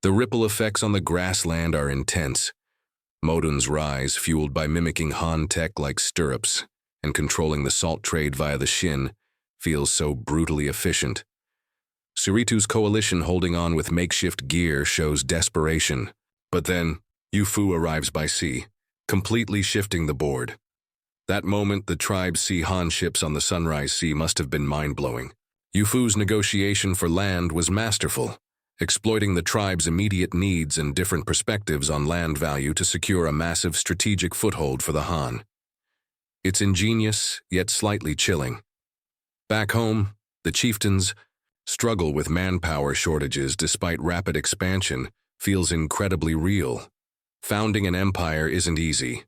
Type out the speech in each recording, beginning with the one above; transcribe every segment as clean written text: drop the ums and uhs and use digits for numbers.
The ripple effects on the grassland are intense. Moduns rise, fueled by mimicking Han tech like stirrups, and controlling the salt trade via the shen feels so brutally efficient. Suritu's coalition holding on with makeshift gear shows desperation. But then, Yu Fu arrives by sea, completely shifting the board. That moment, the tribes see Han ships on the Sunrise Sea must have been mind-blowing. Yu Fu's negotiation for land was masterful, exploiting the tribe's immediate needs and different perspectives on land value to secure a massive strategic foothold for the Han. It's ingenious, yet slightly chilling. Back home, the chieftains struggle with manpower shortages despite rapid expansion feels incredibly real. Founding an empire isn't easy.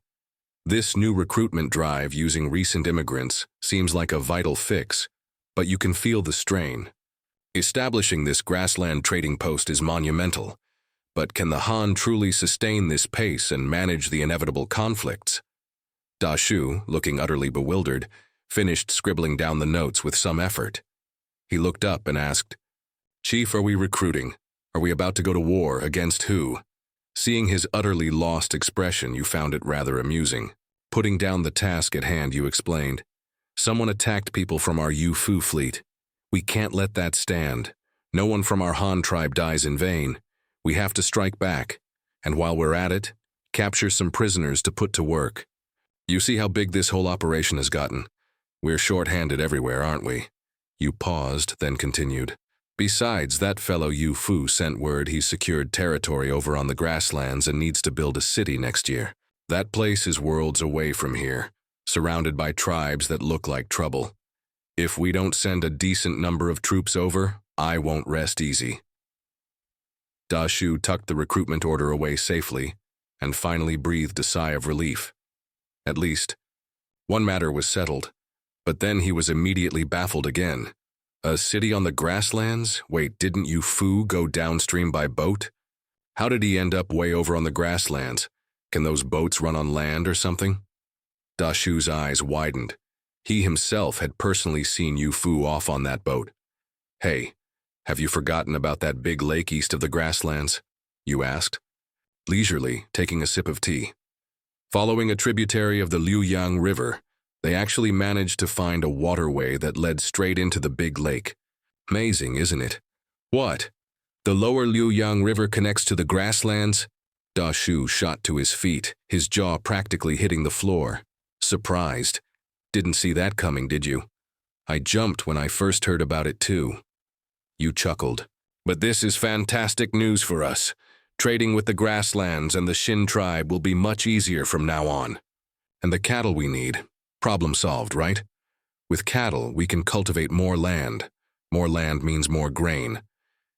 This new recruitment drive using recent immigrants seems like a vital fix, but you can feel the strain. Establishing this grassland trading post is monumental, but can the Han truly sustain this pace and manage the inevitable conflicts? Da Shu, looking utterly bewildered, finished scribbling down the notes with some effort. He looked up and asked, "Chief, are we recruiting? Are we about to go to war? Against who?" Seeing his utterly lost expression, you found it rather amusing. Putting down the task at hand, you explained, "Someone attacked people from our Yu Fu fleet. We can't let that stand. No one from our Han tribe dies in vain. We have to strike back, and while we're at it, capture some prisoners to put to work. You see how big this whole operation has gotten. We're short-handed everywhere, aren't we?" You paused, then continued. "Besides, that fellow Yu Fu sent word he's secured territory over on the grasslands and needs to build a city next year. That place is worlds away from here, surrounded by tribes that look like trouble. If we don't send a decent number of troops over, I won't rest easy." Da Shu tucked the recruitment order away safely and finally breathed a sigh of relief. At least, one matter was settled, but then he was immediately baffled again. A city on the grasslands? Wait, didn't Yu Fu go downstream by boat? How did he end up way over on the grasslands? Can those boats run on land or something? Da Shu's eyes widened. He himself had personally seen Yu Fu off on that boat. "Hey, have you forgotten about that big lake east of the grasslands?" you asked, leisurely taking a sip of tea. Following a tributary of the Liuyang River, they actually managed to find a waterway that led straight into the big lake. Amazing, isn't it? What? The lower Liuyang River connects to the grasslands? Da Shu shot to his feet, his jaw practically hitting the floor. Surprised. Didn't see that coming, did you? I jumped when I first heard about it too. You chuckled. But this is fantastic news for us. Trading with the grasslands and the Shin tribe will be much easier from now on. And the cattle we need. Problem solved, right? With cattle, we can cultivate more land. More land means more grain.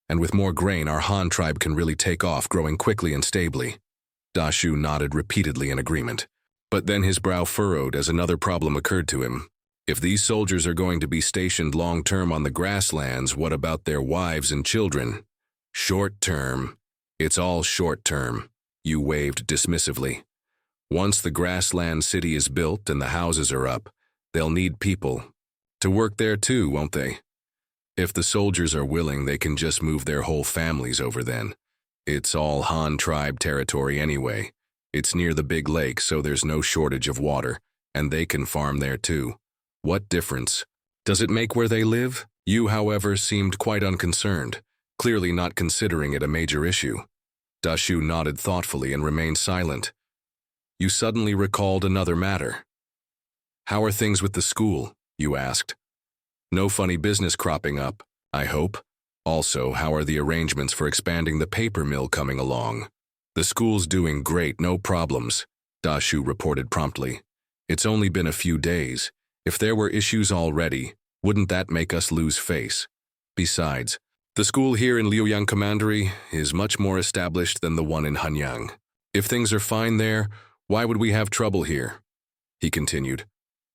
And with more grain, our Han tribe can really take off, growing quickly and stably. Da Shu nodded repeatedly in agreement. But then his brow furrowed as another problem occurred to him. If these soldiers are going to be stationed long-term on the grasslands, what about their wives and children? Short-term. It's all short-term. You waved dismissively. Once the grassland city is built and the houses are up, they'll need people to work there too, won't they? If the soldiers are willing, they can just move their whole families over then. It's all Han tribe territory anyway. It's near the big lake, so there's no shortage of water, and they can farm there too. What difference? Does it make where they live? You, however, seemed quite unconcerned, clearly not considering it a major issue. Da Shu nodded thoughtfully and remained silent. You suddenly recalled another matter. How are things with the school? You asked. No funny business cropping up, I hope. Also, how are the arrangements for expanding the paper mill coming along? The school's doing great, no problems, Da Shu reported promptly. It's only been a few days. If there were issues already, wouldn't that make us lose face? Besides, the school here in Liuyang Commandery is much more established than the one in Hanyang. If things are fine there, why would we have trouble here? He continued.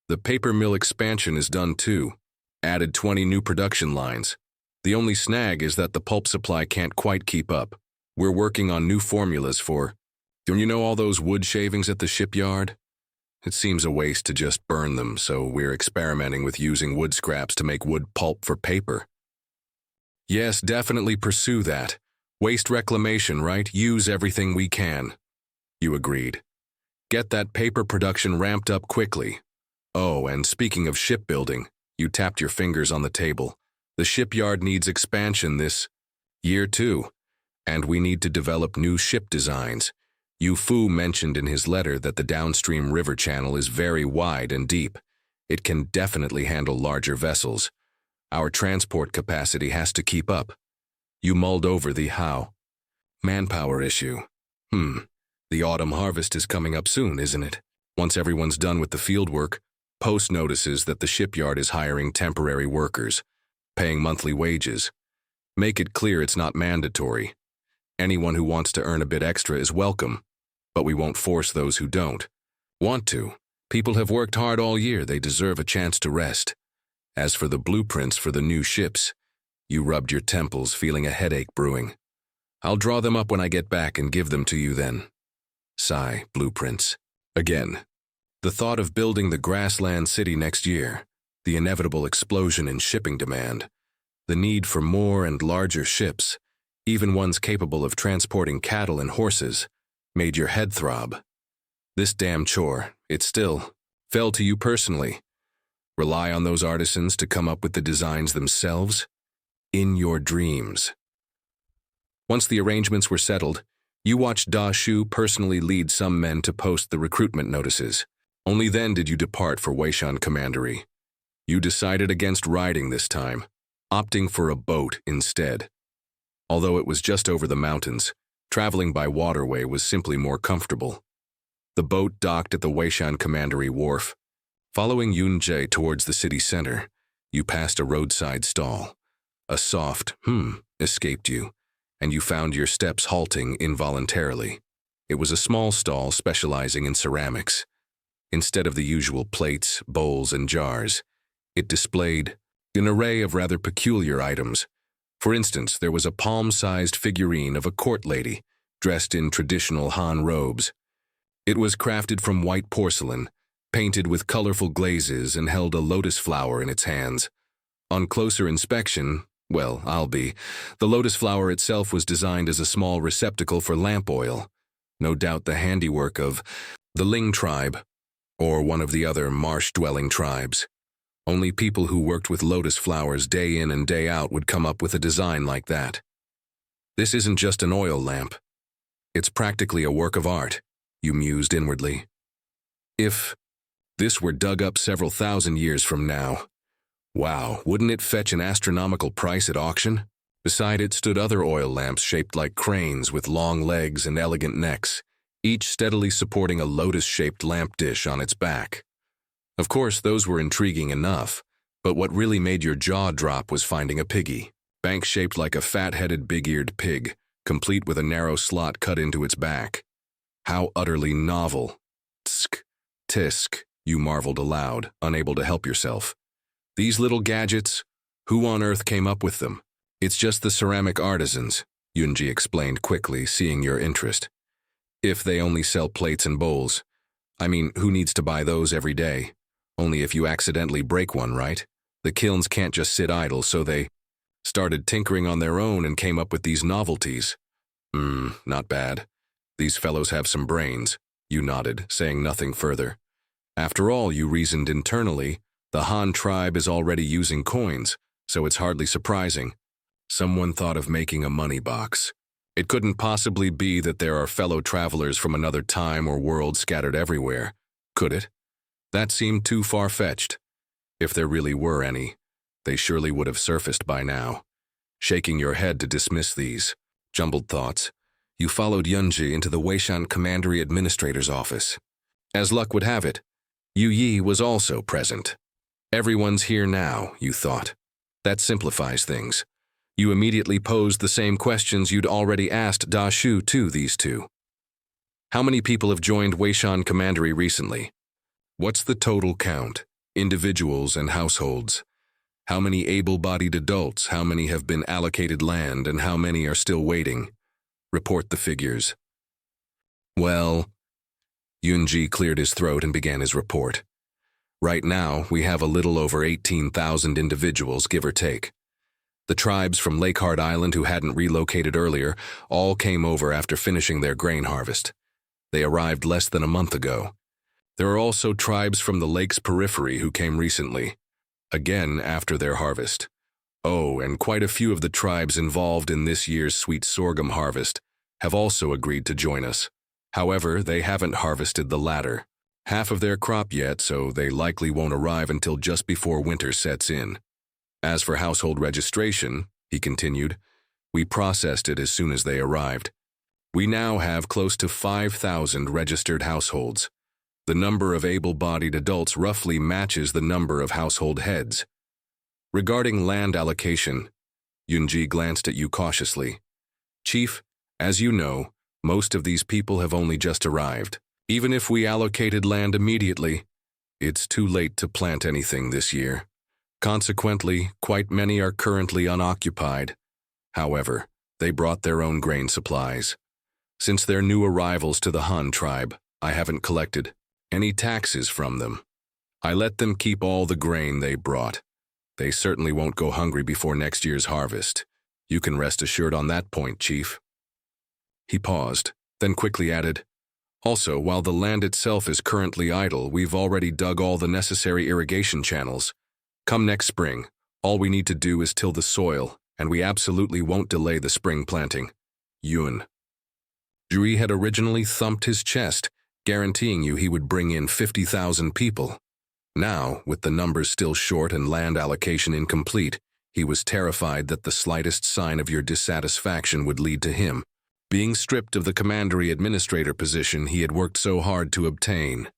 The paper mill expansion is done too. Added 20 new production lines. The only snag is that the pulp supply can't quite keep up. We're working on new formulas for, don't you know all those wood shavings at the shipyard? It seems a waste to just burn them, so we're experimenting with using wood scraps to make wood pulp for paper. Yes, definitely pursue that. Waste reclamation, right? Use everything we can. You agreed. Get that paper production ramped up quickly. Oh, and speaking of shipbuilding, you tapped your fingers on the table. The shipyard needs expansion this year too, and we need to develop new ship designs. Yu Fu mentioned in his letter that the downstream river channel is very wide and deep. It can definitely handle larger vessels. Our transport capacity has to keep up. You mulled over the how. Manpower issue. The autumn harvest is coming up soon, isn't it? Once everyone's done with the field work, Post notices that the shipyard is hiring temporary workers, paying monthly wages. Make it clear it's not mandatory. Anyone who wants to earn a bit extra is welcome, but we won't force those who don't want to. People have worked hard all year, they deserve a chance to rest. As for the blueprints for the new ships, you rubbed your temples, feeling a headache brewing. I'll draw them up when I get back and give them to you then. Sigh, blueprints. Again. The thought of building the Grassland city next year, the inevitable explosion in shipping demand, the need for more and larger ships, even ones capable of transporting cattle and horses, made your head throb. This damn chore, it still fell to you personally. Rely on those artisans to come up with the designs themselves? In your dreams. Once the arrangements were settled, you watched Da Shu personally lead some men to post the recruitment notices. Only then did you depart for Weishan Commandery. You decided against riding this time, opting for a boat instead. Although it was just over the mountains, traveling by waterway was simply more comfortable. The boat docked at the Weishan Commandery wharf. Following Yunjie towards the city center, you passed a roadside stall. A soft escaped you, and you found your steps halting involuntarily. It was a small stall specializing in ceramics. Instead of the usual plates, bowls, and jars, it displayed an array of rather peculiar items. For instance, there was a palm-sized figurine of a court lady, dressed in traditional Han robes. It was crafted from white porcelain, painted with colorful glazes, and held a lotus flower in its hands. On closer inspection, the lotus flower itself was designed as a small receptacle for lamp oil, no doubt the handiwork of the Ling tribe, or one of the other marsh-dwelling tribes. Only people who worked with lotus flowers day in and day out would come up with a design like that. This isn't just an oil lamp. It's practically a work of art, you mused inwardly. If this were dug up several thousand years from now, wow, wouldn't it fetch an astronomical price at auction? Beside it stood other oil lamps shaped like cranes with long legs and elegant necks, each steadily supporting a lotus-shaped lamp dish on its back. Of course, those were intriguing enough, but what really made your jaw drop was finding a piggy, bank-shaped like a fat-headed big-eared pig, complete with a narrow slot cut into its back. How utterly novel. Tsk, tisk, you marveled aloud, unable to help yourself. These little gadgets, who on earth came up with them? It's just the ceramic artisans, Yunji explained quickly, seeing your interest. If they only sell plates and bowls. I mean, who needs to buy those every day? Only if you accidentally break one, right? The kilns can't just sit idle, so they started tinkering on their own and came up with these novelties. Not bad. These fellows have some brains, you nodded, saying nothing further. After all, you reasoned internally, the Han tribe is already using coins, so it's hardly surprising. Someone thought of making a money box. It couldn't possibly be that there are fellow travelers from another time or world scattered everywhere, could it? That seemed too far-fetched. If there really were any, they surely would have surfaced by now. Shaking your head to dismiss these jumbled thoughts, you followed Yunji into the Weishan Commandery Administrator's office. As luck would have it, Yu Yi was also present. Everyone's here now, you thought. That simplifies things. You immediately posed the same questions you'd already asked Da Shu to these two. How many people have joined Weishan Commandery recently? What's the total count, individuals and households? How many able-bodied adults, how many have been allocated land, and how many are still waiting? Report the figures. Well, Yunji cleared his throat and began his report. Right now, we have a little over 18,000 individuals, give or take. The tribes from Lakehart Island who hadn't relocated earlier all came over after finishing their grain harvest. They arrived less than a month ago. There are also tribes from the lake's periphery who came recently, again after their harvest. Oh, and quite a few of the tribes involved in this year's sweet sorghum harvest have also agreed to join us. However, they haven't harvested the latter, half of their crop yet, so they likely won't arrive until just before winter sets in. As for household registration, he continued, we processed it as soon as they arrived. We now have close to 5,000 registered households. The number of able-bodied adults roughly matches the number of household heads. Regarding land allocation, Yunji glanced at you cautiously. Chief, as you know, most of these people have only just arrived. Even if we allocated land immediately, it's too late to plant anything this year. Consequently, quite many are currently unoccupied. However, they brought their own grain supplies. Since they're new arrivals to the Han tribe, I haven't collected any taxes from them. I let them keep all the grain they brought. They certainly won't go hungry before next year's harvest. You can rest assured on that point, Chief. He paused, then quickly added, also, while the land itself is currently idle, we've already dug all the necessary irrigation channels. Come next spring, all we need to do is till the soil, and we absolutely won't delay the spring planting. Yun. Jui had originally thumped his chest, guaranteeing you he would bring in 50,000 people. Now, with the numbers still short and land allocation incomplete, he was terrified that the slightest sign of your dissatisfaction would lead to him being stripped of the Commandery administrator position he had worked so hard to obtain.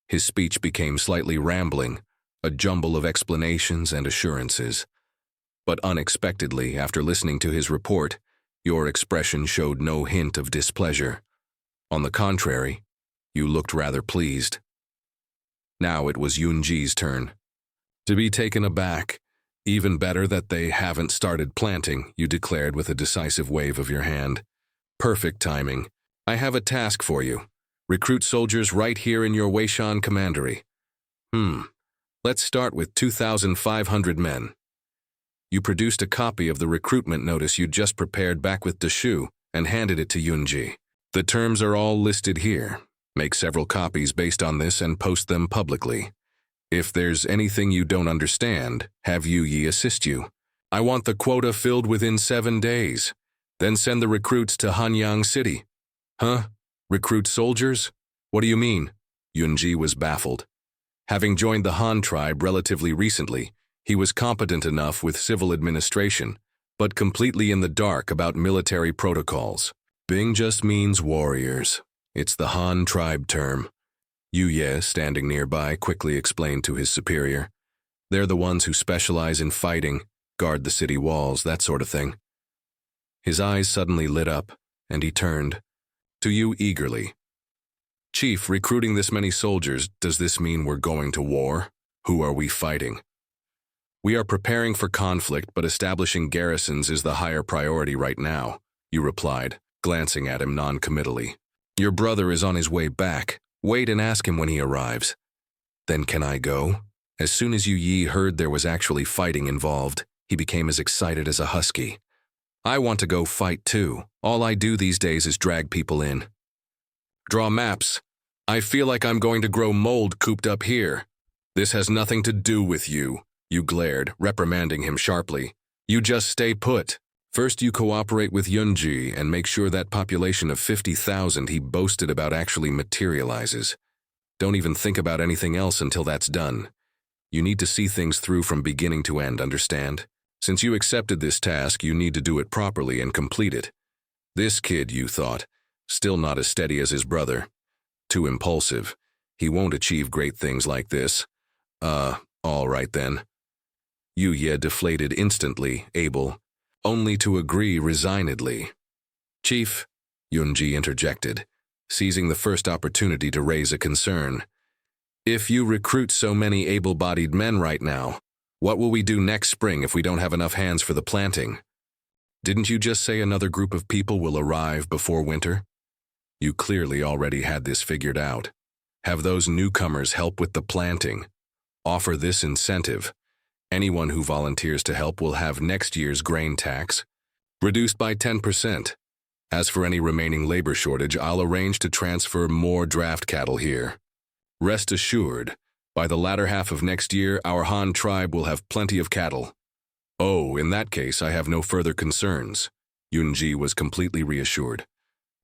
His speech became slightly rambling, a jumble of explanations and assurances. But unexpectedly, after listening to his report, your expression showed no hint of displeasure. On the contrary, you looked rather pleased. Now it was Yunji's turn. To be taken aback. Even better that they haven't started planting, you declared with a decisive wave of your hand. Perfect timing. I have a task for you. Recruit soldiers right here in your Weishan Commandery. Let's start with 2,500 men. You produced a copy of the recruitment notice you just prepared back with Deshu and handed it to Yunji. The terms are all listed here. Make several copies based on this and post them publicly. If there's anything you don't understand, have Yi assist you. I want the quota filled within 7 days. Then send the recruits to Hanyang City. Huh? Recruit soldiers? What do you mean? Yunji was baffled. Having joined the Han tribe relatively recently, he was competent enough with civil administration, but completely in the dark about military protocols. Bing just means warriors. It's the Han tribe term. Yu, standing nearby, quickly explained to his superior. They're the ones who specialize in fighting, guard the city walls, that sort of thing. His eyes suddenly lit up, and he turned to you eagerly. Chief, recruiting this many soldiers, does this mean we're going to war? Who are we fighting? We are preparing for conflict, but establishing garrisons is the higher priority right now, you replied, glancing at him non-committally. Your brother is on his way back. Wait and ask him when he arrives. Then can I go? As soon as Yi heard there was actually fighting involved, he became as excited as a husky. I want to go fight too. All I do these days is drag people in. Draw maps. I feel like I'm going to grow mold cooped up here. This has nothing to do with you, you glared, reprimanding him sharply. You just stay put. First you cooperate with Yunji and make sure that population of 50,000 he boasted about actually materializes. Don't even think about anything else until that's done. You need to see things through from beginning to end, understand? Since you accepted this task, you need to do it properly and complete it. This kid, you thought, still not as steady as his brother. Too impulsive. He won't achieve great things like this. All right then. Yu deflated instantly, able only to agree resignedly. Chief, Yunji interjected, seizing the first opportunity to raise a concern. If you recruit so many able-bodied men right now, what will we do next spring if we don't have enough hands for the planting? Didn't you just say another group of people will arrive before winter? You clearly already had this figured out. Have those newcomers help with the planting. Offer this incentive. Anyone who volunteers to help will have next year's grain tax reduced by 10%. As for any remaining labor shortage, I'll arrange to transfer more draft cattle here. Rest assured, by the latter half of next year, our Han tribe will have plenty of cattle. Oh, in that case, I have no further concerns. Yunji was completely reassured.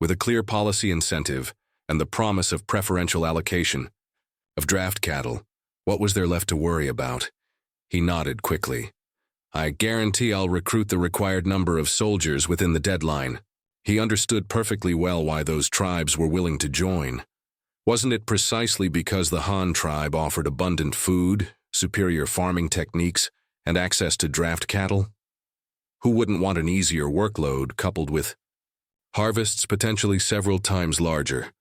With a clear policy incentive and the promise of preferential allocation of draft cattle, what was there left to worry about? He nodded quickly. I guarantee I'll recruit the required number of soldiers within the deadline. He understood perfectly well why those tribes were willing to join. Wasn't it precisely because the Han tribe offered abundant food, superior farming techniques, and access to draft cattle? Who wouldn't want an easier workload coupled with harvests potentially several times larger?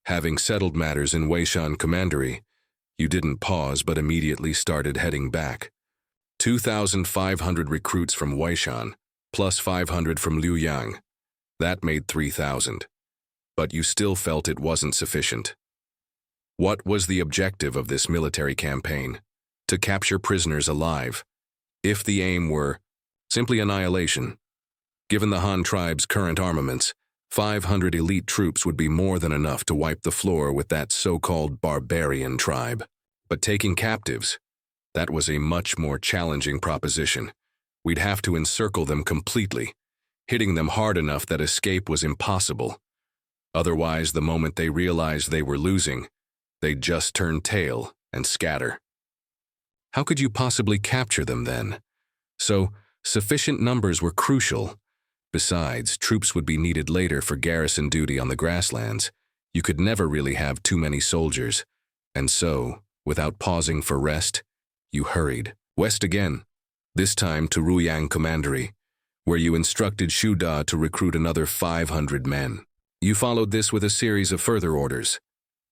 Having settled matters in Weishan Commandery, you didn't pause but immediately started heading back. 2,500 recruits from Weishan, plus 500 from Liuyang. That made 3,000. But you still felt it wasn't sufficient. What was the objective of this military campaign? To capture prisoners alive. If the aim were simply annihilation, given the Han tribe's current armaments, 500 elite troops would be more than enough to wipe the floor with that so-called barbarian tribe. But taking captives, that was a much more challenging proposition. We'd have to encircle them completely, hitting them hard enough that escape was impossible. Otherwise, the moment they realized they were losing, they'd just turn tail and scatter. How could you possibly capture them then? So, sufficient numbers were crucial. Besides, troops would be needed later for garrison duty on the grasslands. You could never really have too many soldiers. And so, without pausing for rest, you hurried west again, this time to Liuyang Commandery, where you instructed Shu Da to recruit another 500 men. You followed this with a series of further orders.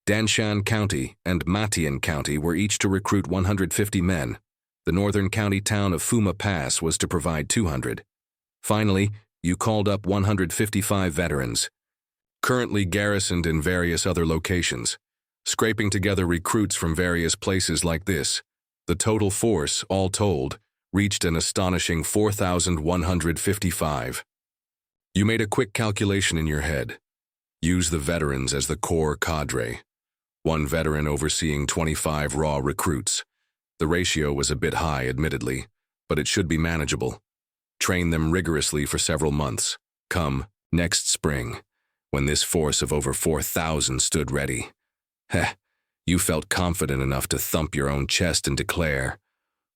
Danshan County and Matian County were each to recruit 150 men. The northern county town of Fuma Pass was to provide 200. Finally, you called up 155 veterans, currently garrisoned in various other locations, scraping together recruits from various places like this. The total force, all told, reached an astonishing 4,155. You made a quick calculation in your head. Use the veterans as the core cadre. One veteran overseeing 25 raw recruits. The ratio was a bit high, admittedly, but it should be manageable. Train them rigorously for several months. Come next spring, when this force of over 4,000 stood ready. Heh, you felt confident enough to thump your own chest and declare,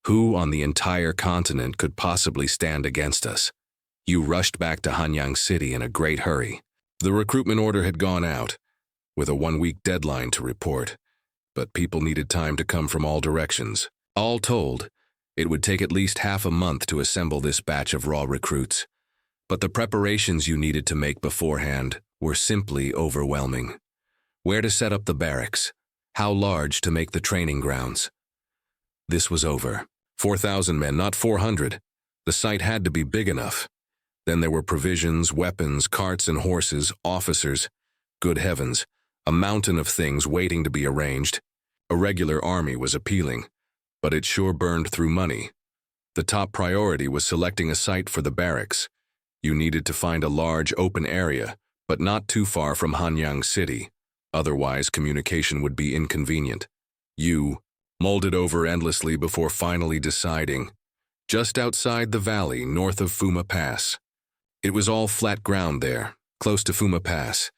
who on the entire continent could possibly stand against us? You rushed back to Hanyang City in a great hurry. The recruitment order had gone out, with a 1-week deadline to report, but people needed time to come from all directions. All told, it would take at least half a month to assemble this batch of raw recruits, but the preparations you needed to make beforehand were simply overwhelming. Where to set up the barracks? How large to make the training grounds? This was over. 4,000 men, not 400. The site had to be big enough. Then there were provisions, weapons, carts and horses, officers. Good heavens, a mountain of things waiting to be arranged. A regular army was appealing, but it sure burned through money. The top priority was selecting a site for the barracks. You needed to find a large open area, but not too far from Hanyang City. Otherwise, communication would be inconvenient. You mulled it over endlessly before finally deciding. Just outside the valley, north of Fuma Pass. It was all flat ground there, close to Fuma Pass,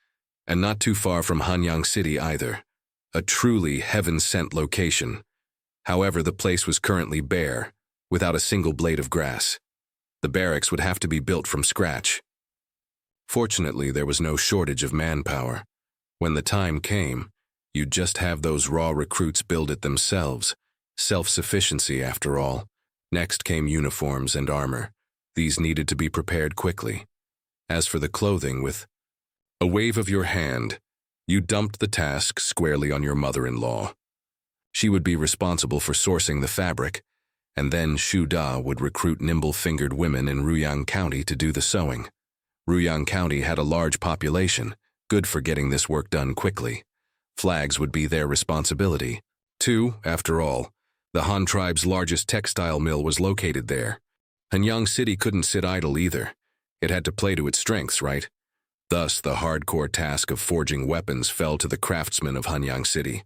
and not too far from Hanyang City either. A truly heaven-sent location. However, the place was currently bare, without a single blade of grass. The barracks would have to be built from scratch. Fortunately, there was no shortage of manpower. When the time came, you'd just have those raw recruits build it themselves. Self-sufficiency, after all. Next came uniforms and armor. These needed to be prepared quickly. As for the clothing, with a wave of your hand, you dumped the task squarely on your mother-in-law. She would be responsible for sourcing the fabric, and then Shu Da would recruit nimble-fingered women in Liuyang County to do the sewing. Liuyang County had a large population, good for getting this work done quickly. Flags would be their responsibility. After all, The Han tribe's largest textile mill was located there. Liuyang City couldn't sit idle either. It had to play to its strengths, right? Thus, the hardcore task of forging weapons fell to the craftsmen of Liuyang City.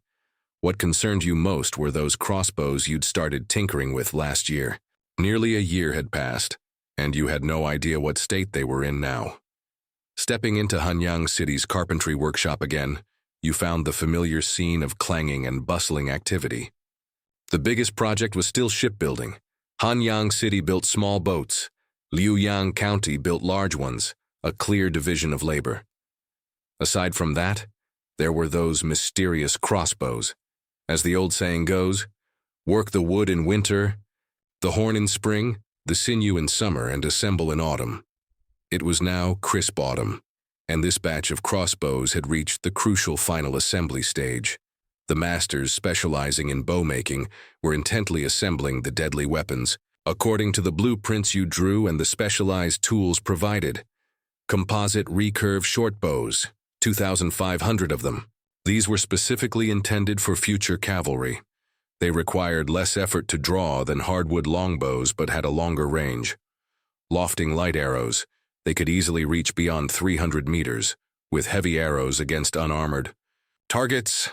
What concerned you most were those crossbows you'd started tinkering with last year. Nearly a year had passed, and you had no idea what state they were in now. Stepping into Liuyang City's carpentry workshop again, you found the familiar scene of clanging and bustling activity. The biggest project was still shipbuilding. Liuyang City built small boats. Liuyang County built large ones, a clear division of labor. Aside from that, there were those mysterious crossbows. As the old saying goes, work the wood in winter, the horn in spring, the sinew in summer, and assemble in autumn. It was now crisp autumn, and this batch of crossbows had reached the crucial final assembly stage. The masters specializing in bow making were intently assembling the deadly weapons, according to the blueprints you drew and the specialized tools provided. Composite recurve short bows, 2,500 of them. These were specifically intended for future cavalry. They required less effort to draw than hardwood longbows but had a longer range. Lofting light arrows, they could easily reach beyond 300 meters, with heavy arrows against unarmored targets.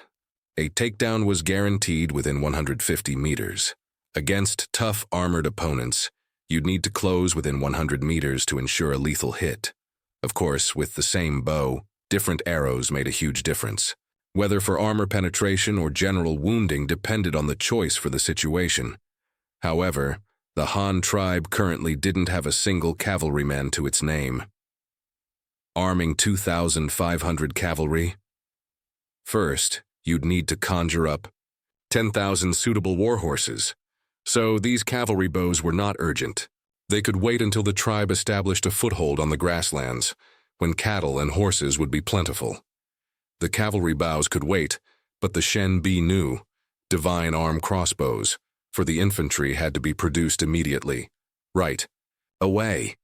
A takedown was guaranteed within 150 meters. Against tough, armored opponents, you'd need to close within 100 meters to ensure a lethal hit. Of course, with the same bow, different arrows made a huge difference. Whether for armor penetration or general wounding depended on the choice for the situation. However, the Han tribe currently didn't have a single cavalryman to its name. Arming 2,500 cavalry? First, you'd need to conjure up 10,000 suitable war horses. So these cavalry bows were not urgent. They could wait until the tribe established a foothold on the grasslands, when cattle and horses would be plentiful. The cavalry bows could wait, but the shen knew, divine arm crossbows, for the infantry had to be produced immediately. Right away.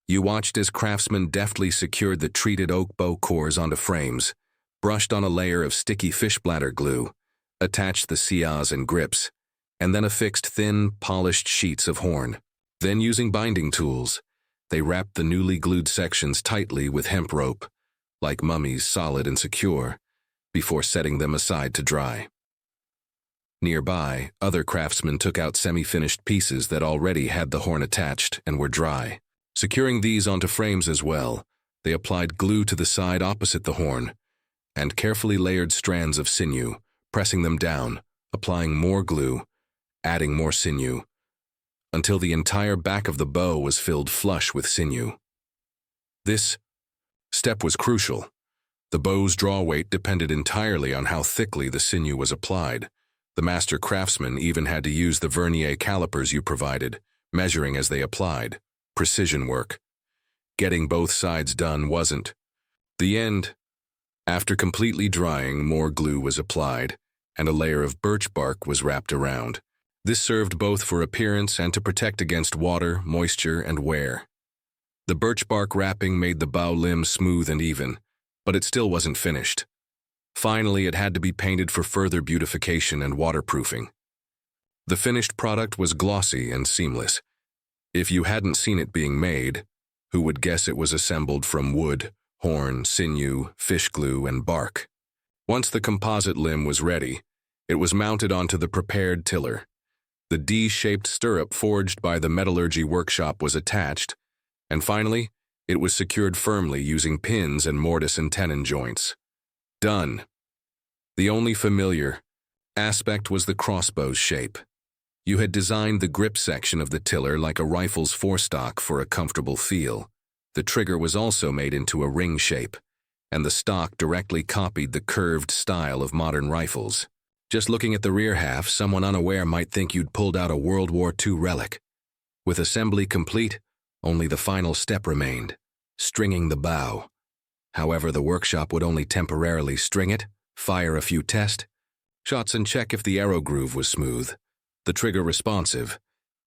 You watched as craftsmen deftly secured the treated oak bow cores onto frames, brushed on a layer of sticky fish bladder glue, attached the siyas and grips, and then affixed thin, polished sheets of horn. Then, using binding tools, they wrapped the newly glued sections tightly with hemp rope, like mummies solid and secure, before setting them aside to dry. Nearby, other craftsmen took out semi-finished pieces that already had the horn attached and were dry. Securing these onto frames as well, they applied glue to the side opposite the horn, and carefully layered strands of sinew, pressing them down, applying more glue, adding more sinew, until the entire back of the bow was filled flush with sinew. This step was crucial. The bow's draw weight depended entirely on how thickly the sinew was applied. The master craftsman even had to use the vernier calipers you provided, measuring as they applied. Precision work. Getting both sides done wasn't the end. After completely drying, more glue was applied, and a layer of birch bark was wrapped around. This served both for appearance and to protect against water, moisture, and wear. The birch bark wrapping made the bow limb smooth and even, but it still wasn't finished. Finally, it had to be painted for further beautification and waterproofing. The finished product was glossy and seamless. If you hadn't seen it being made, who would guess it was assembled from wood, horn, sinew, fish glue, and bark? Once the composite limb was ready, it was mounted onto the prepared tiller. The D-shaped stirrup forged by the metallurgy workshop was attached, and finally, it was secured firmly using pins and mortise and tenon joints. Done. The only familiar aspect was the crossbow's shape. You had designed the grip section of the tiller like a rifle's forestock for a comfortable feel. The trigger was also made into a ring shape, and the stock directly copied the curved style of modern rifles. Just looking at the rear half, someone unaware might think you'd pulled out a World War II relic. With assembly complete, only the final step remained, stringing the bow. However, the workshop would only temporarily string it, fire a few test shots and check if the arrow groove was smooth, the trigger responsive,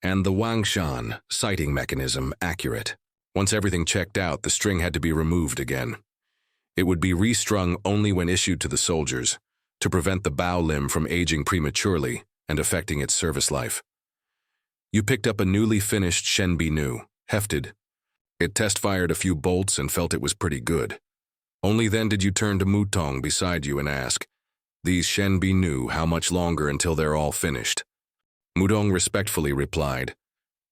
and the Wangshan sighting mechanism accurate. Once everything checked out, the string had to be removed again. It would be restrung only when issued to the soldiers, to prevent the bow limb from aging prematurely, and affecting its service life. You picked up a newly finished Shen Nu, hefted. It test-fired a few bolts and felt it was pretty good. Only then did you turn to Mutong beside you and ask, "These Shen Nu, how much longer until they're all finished?" Mutong respectfully replied,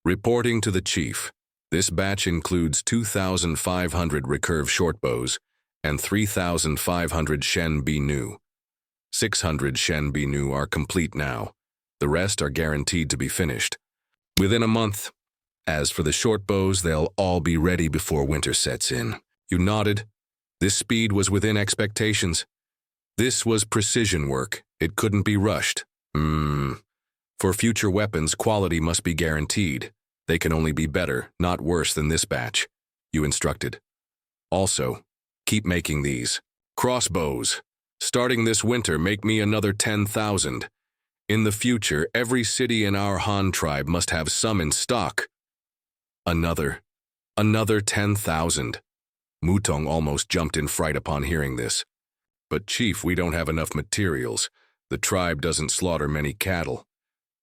"Reporting to the chief, this batch includes 2,500 recurve shortbows and 3,500 Shen Nu. 600 Shen Nu are complete now. The rest are guaranteed to be finished within a month. As for the shortbows, they'll all be ready before winter sets in." You nodded. This speed was within expectations. This was precision work. It couldn't be rushed. For future weapons, quality must be guaranteed. They can only be better, not worse than this batch, you instructed. Also, keep making these. Crossbows. Starting this winter, make me another 10,000. In the future, every city in our Han tribe must have some in stock. Another 10,000. Mutong almost jumped in fright upon hearing this. "But Chief, we don't have enough materials. The tribe doesn't slaughter many cattle.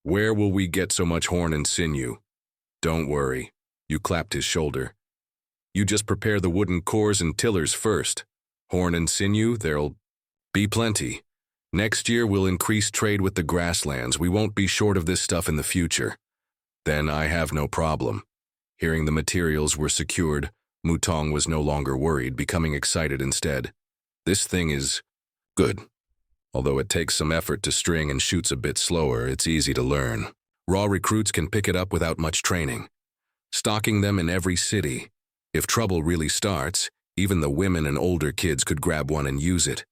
Where will we get so much horn and sinew?" "Don't worry." You clapped his shoulder. "You just prepare the wooden cores and tillers first. Horn and sinew, there'll be plenty. Next year we'll increase trade with the grasslands. We won't be short of this stuff in the future. Then I have no problem." Hearing the materials were secured, Mutong was no longer worried, becoming excited instead. "This thing is good. Although it takes some effort to string and shoots a bit slower, it's easy to learn. Raw recruits can pick it up without much training. Stocking them in every city. If trouble really starts, even the women and older kids could grab one and use it.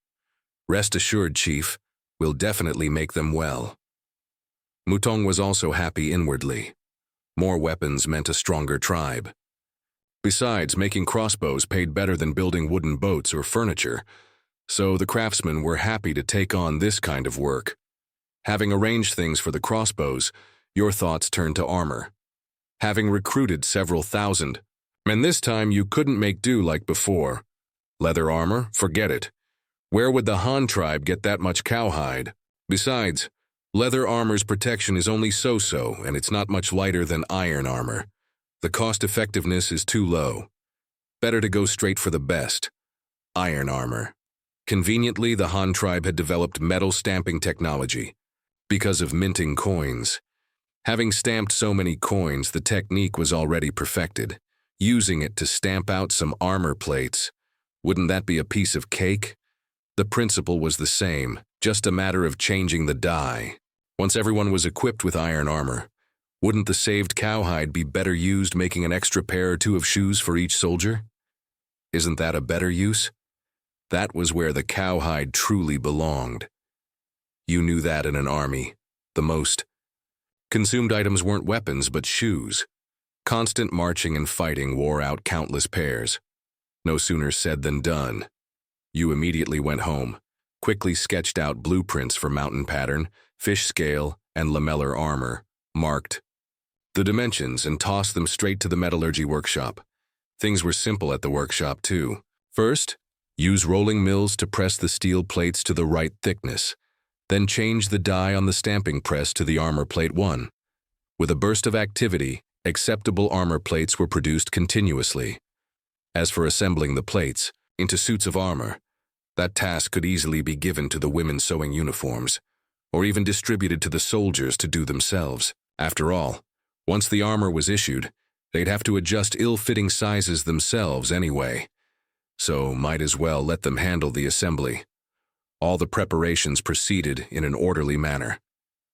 Rest assured, Chief, we'll definitely make them well." Mutong was also happy inwardly. More weapons meant a stronger tribe. Besides, making crossbows paid better than building wooden boats or furniture, so the craftsmen were happy to take on this kind of work. Having arranged things for the crossbows, your thoughts turned to armor. Having recruited several thousand, and this time you couldn't make do like before. Leather armor? Forget it. Where would the Han tribe get that much cowhide? Besides, leather armor's protection is only so-so, and it's not much lighter than iron armor. The cost-effectiveness is too low. Better to go straight for the best. Iron armor. Conveniently, the Han tribe had developed metal stamping technology. Because of minting coins. Having stamped so many coins, the technique was already perfected. Using it to stamp out some armor plates. Wouldn't that be a piece of cake? The principle was the same, just a matter of changing the dye. Once everyone was equipped with iron armor, wouldn't the saved cowhide be better used making an extra pair or two of shoes for each soldier? Isn't that a better use? That was where the cowhide truly belonged. You knew that in an army. The most consumed items weren't weapons but shoes. Constant marching and fighting wore out countless pairs. No sooner said than done. You immediately went home, quickly sketched out blueprints for mountain pattern, fish scale, and lamellar armor, marked the dimensions, and tossed them straight to the metallurgy workshop. Things were simple at the workshop, too. First, use rolling mills to press the steel plates to the right thickness. Then change the die on the stamping press to the armor plate 1. With a burst of activity, acceptable armor plates were produced continuously. As for assembling the plates into suits of armor, that task could easily be given to the women sewing uniforms, or even distributed to the soldiers to do themselves. After all, once the armor was issued, they'd have to adjust ill-fitting sizes themselves anyway. So might as well let them handle the assembly. All the preparations proceeded in an orderly manner.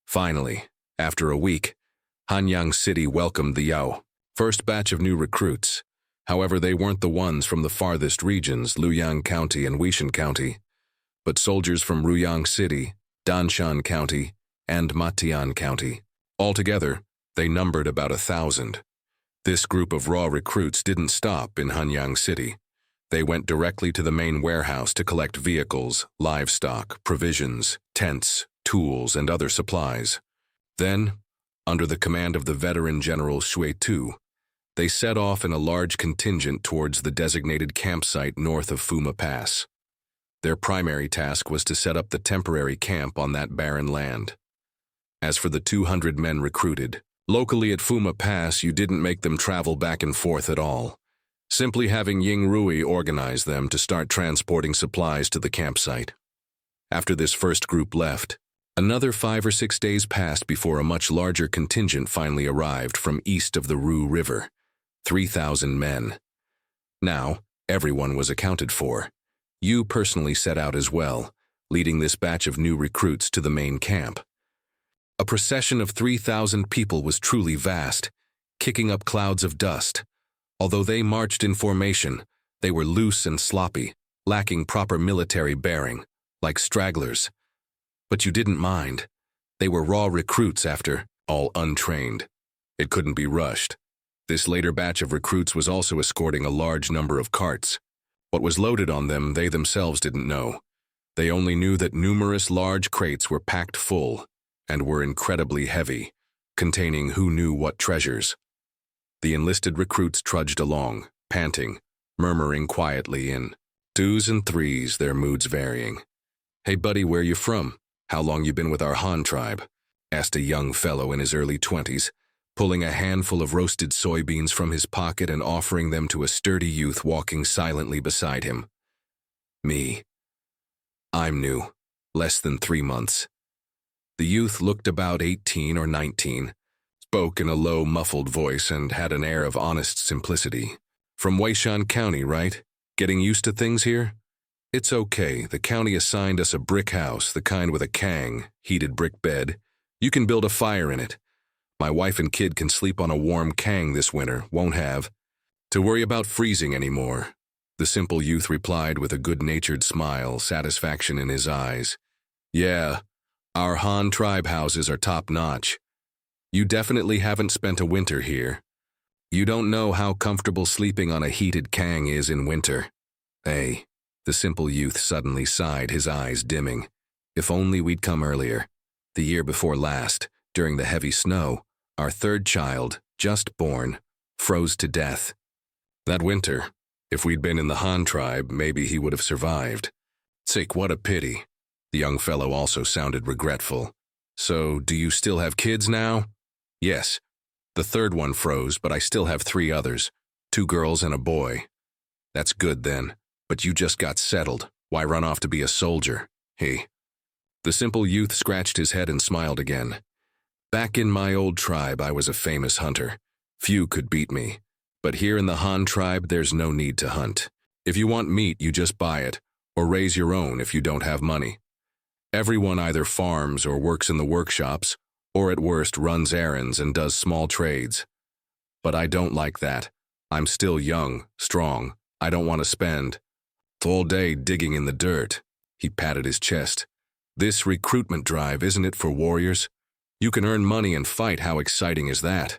Finally, after a week, Hanyang City welcomed the Yao, first batch of new recruits. However, they weren't the ones from the farthest regions, Liuyang County and Yujang County, but soldiers from Liuyang City, Danshan County, and Matian County. Altogether, they numbered about 1,000. This group of raw recruits didn't stop in Hanyang City. They went directly to the main warehouse to collect vehicles, livestock, provisions, tents, tools, and other supplies. Then, under the command of the veteran General Shui Tu, they set off in a large contingent towards the designated campsite north of Fuma Pass. Their primary task was to set up the temporary camp on that barren land. As for the 200 men recruited, locally at Fuma Pass, you didn't make them travel back and forth at all. Simply having Ying Rui organize them to start transporting supplies to the campsite. After this first group left, another 5 or 6 days passed before a much larger contingent finally arrived from east of the Ru River, 3,000 men. Now, everyone was accounted for. You personally set out as well, leading this batch of new recruits to the main camp. A procession of 3,000 people was truly vast, kicking up clouds of dust. Although they marched in formation, they were loose and sloppy, lacking proper military bearing, like stragglers. But you didn't mind. They were raw recruits after all, untrained. It couldn't be rushed. This later batch of recruits was also escorting a large number of carts. What was loaded on them they themselves didn't know. They only knew that numerous large crates were packed full and were incredibly heavy, containing who knew what treasures. The enlisted recruits trudged along, panting, murmuring quietly in 2s and 3s, their moods varying. "Hey buddy, where you from? How long you been with our Han tribe?" asked a young fellow in his early 20s, pulling a handful of roasted soybeans from his pocket and offering them to a sturdy youth walking silently beside him. "Me. I'm new. Less than 3 months." The youth looked about 18 or 19, spoke in a low, muffled voice, and had an air of honest simplicity. "From Liuyang County, right? Getting used to things here?" "It's okay. The county assigned us a brick house, the kind with a kang, heated brick bed. You can build a fire in it. My wife and kid can sleep on a warm kang this winter, won't have to worry about freezing anymore." The simple youth replied with a good-natured smile, satisfaction in his eyes. "Yeah, our Han tribe houses are top-notch. You definitely haven't spent a winter here. You don't know how comfortable sleeping on a heated kang is in winter." "Hey," the simple youth suddenly sighed, his eyes dimming. "If only we'd come earlier. The year before last, during the heavy snow, our third child, just born, froze to death. That winter, if we'd been in the Han tribe, maybe he would have survived. Sick, what a pity." The young fellow also sounded regretful. "So, do you still have kids now?" "Yes. The third one froze, but I still have 3 others, 2 girls and a boy." "That's good then, but you just got settled. Why run off to be a soldier?" "Hey." The simple youth scratched his head and smiled again. "Back in my old tribe, I was a famous hunter. Few could beat me. But here in the Han tribe, there's no need to hunt. If you want meat, you just buy it, or raise your own if you don't have money. Everyone either farms or works in the workshops, or at worst runs errands and does small trades. But I don't like that. I'm still young, strong. I don't want to spend all day digging in the dirt." He patted his chest. "This recruitment drive, isn't it for warriors? You can earn money and fight. How exciting is that?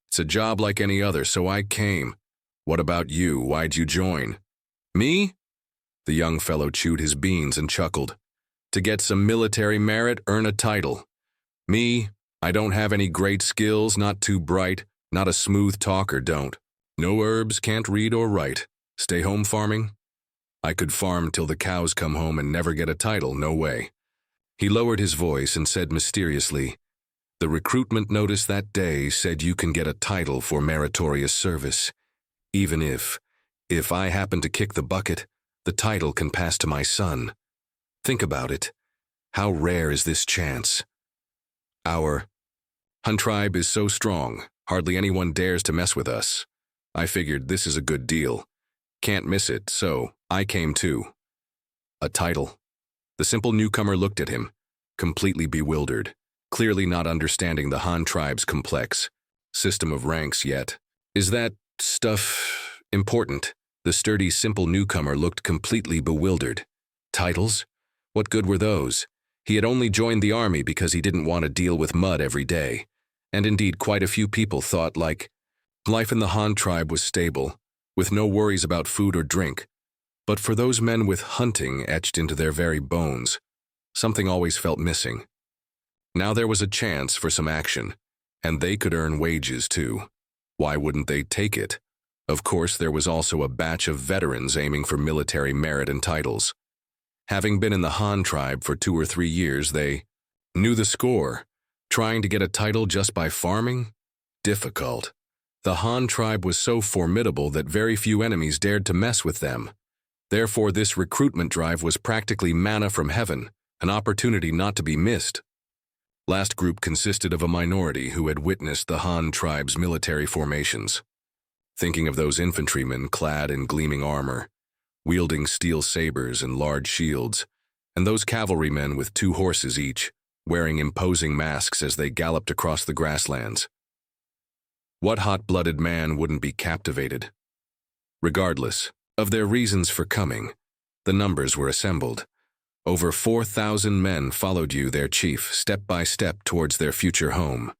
It's a job like any other, so I came. What about you? Why'd you join?" "Me?" The young fellow chewed his beans and chuckled. "To get some military merit, earn a title. Me, I don't have any great skills, not too bright, not a smooth talker, don't. No herbs, can't read or write. Stay home farming? I could farm till the cows come home and never get a title, no way." He lowered his voice and said mysteriously, "The recruitment notice that day said you can get a title for meritorious service. Even if I happen to kick the bucket, the title can pass to my son. Think about it. How rare is this chance? Our Han tribe is so strong, hardly anyone dares to mess with us. I figured this is a good deal. Can't miss it, so I came too." "A title?" The simple newcomer looked at him, completely bewildered, clearly not understanding the Han tribe's complex system of ranks yet. "Is that stuff important?" The sturdy, simple newcomer looked completely bewildered. Titles? What good were those? He had only joined the army because he didn't want to deal with mud every day. And indeed, quite a few people thought life in the Han tribe was stable, with no worries about food or drink. But for those men with hunting etched into their very bones, something always felt missing. Now there was a chance for some action, and they could earn wages too. Why wouldn't they take it? Of course, there was also a batch of veterans aiming for military merit and titles. Having been in the Han tribe for 2 or 3 years, they knew the score. Trying to get a title just by farming? Difficult. The Han tribe was so formidable that very few enemies dared to mess with them. Therefore, this recruitment drive was practically manna from heaven, an opportunity not to be missed. Last group consisted of a minority who had witnessed the Han tribe's military formations. Thinking of those infantrymen clad in gleaming armor, wielding steel sabers and large shields, and those cavalrymen with 2 horses each, wearing imposing masks as they galloped across the grasslands. What hot-blooded man wouldn't be captivated? Regardless of their reasons for coming, the numbers were assembled. Over 4,000 men followed you, their chief, step by step towards their future home,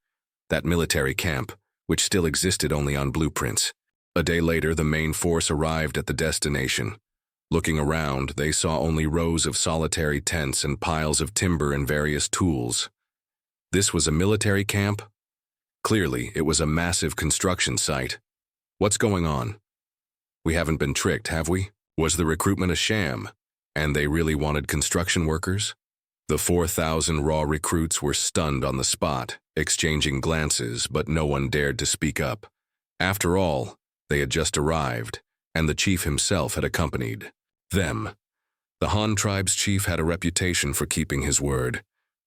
that military camp, which still existed only on blueprints. A day later, the main force arrived at the destination. Looking around, they saw only rows of solitary tents and piles of timber and various tools. This was a military camp? Clearly, it was a massive construction site. What's going on? We haven't been tricked, have we? Was the recruitment a sham, and they really wanted construction workers? The 4,000 raw recruits were stunned on the spot, exchanging glances, but no one dared to speak up. After all, they had just arrived, and the chief himself had accompanied them. The Han tribe's chief had a reputation for keeping his word.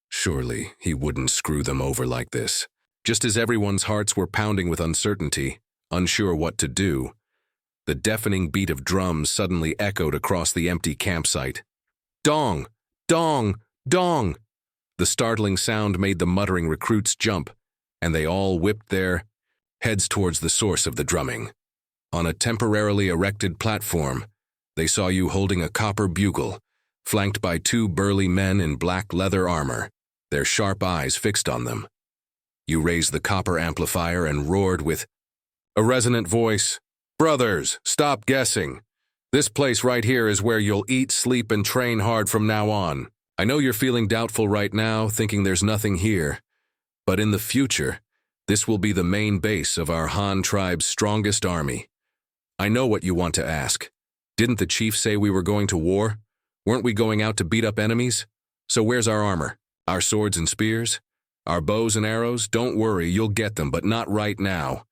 Surely he wouldn't screw them over like this. Just as everyone's hearts were pounding with uncertainty, unsure what to do, the deafening beat of drums suddenly echoed across the empty campsite. Dong! Dong! Dong! The startling sound made the muttering recruits jump, and they all whipped their heads towards the source of the drumming. On a temporarily erected platform, they saw you holding a copper bugle, flanked by 2 burly men in black leather armor, their sharp eyes fixed on them. You raised the copper amplifier and roared with a resonant voice, "Brothers, stop guessing. This place right here is where you'll eat, sleep, and train hard from now on. I know you're feeling doubtful right now, thinking there's nothing here. But in the future, this will be the main base of our Han tribe's strongest army. I know what you want to ask. Didn't the chief say we were going to war? Weren't we going out to beat up enemies? So where's our armor? Our swords and spears? Our bows and arrows? Don't worry, you'll get them, but not right now.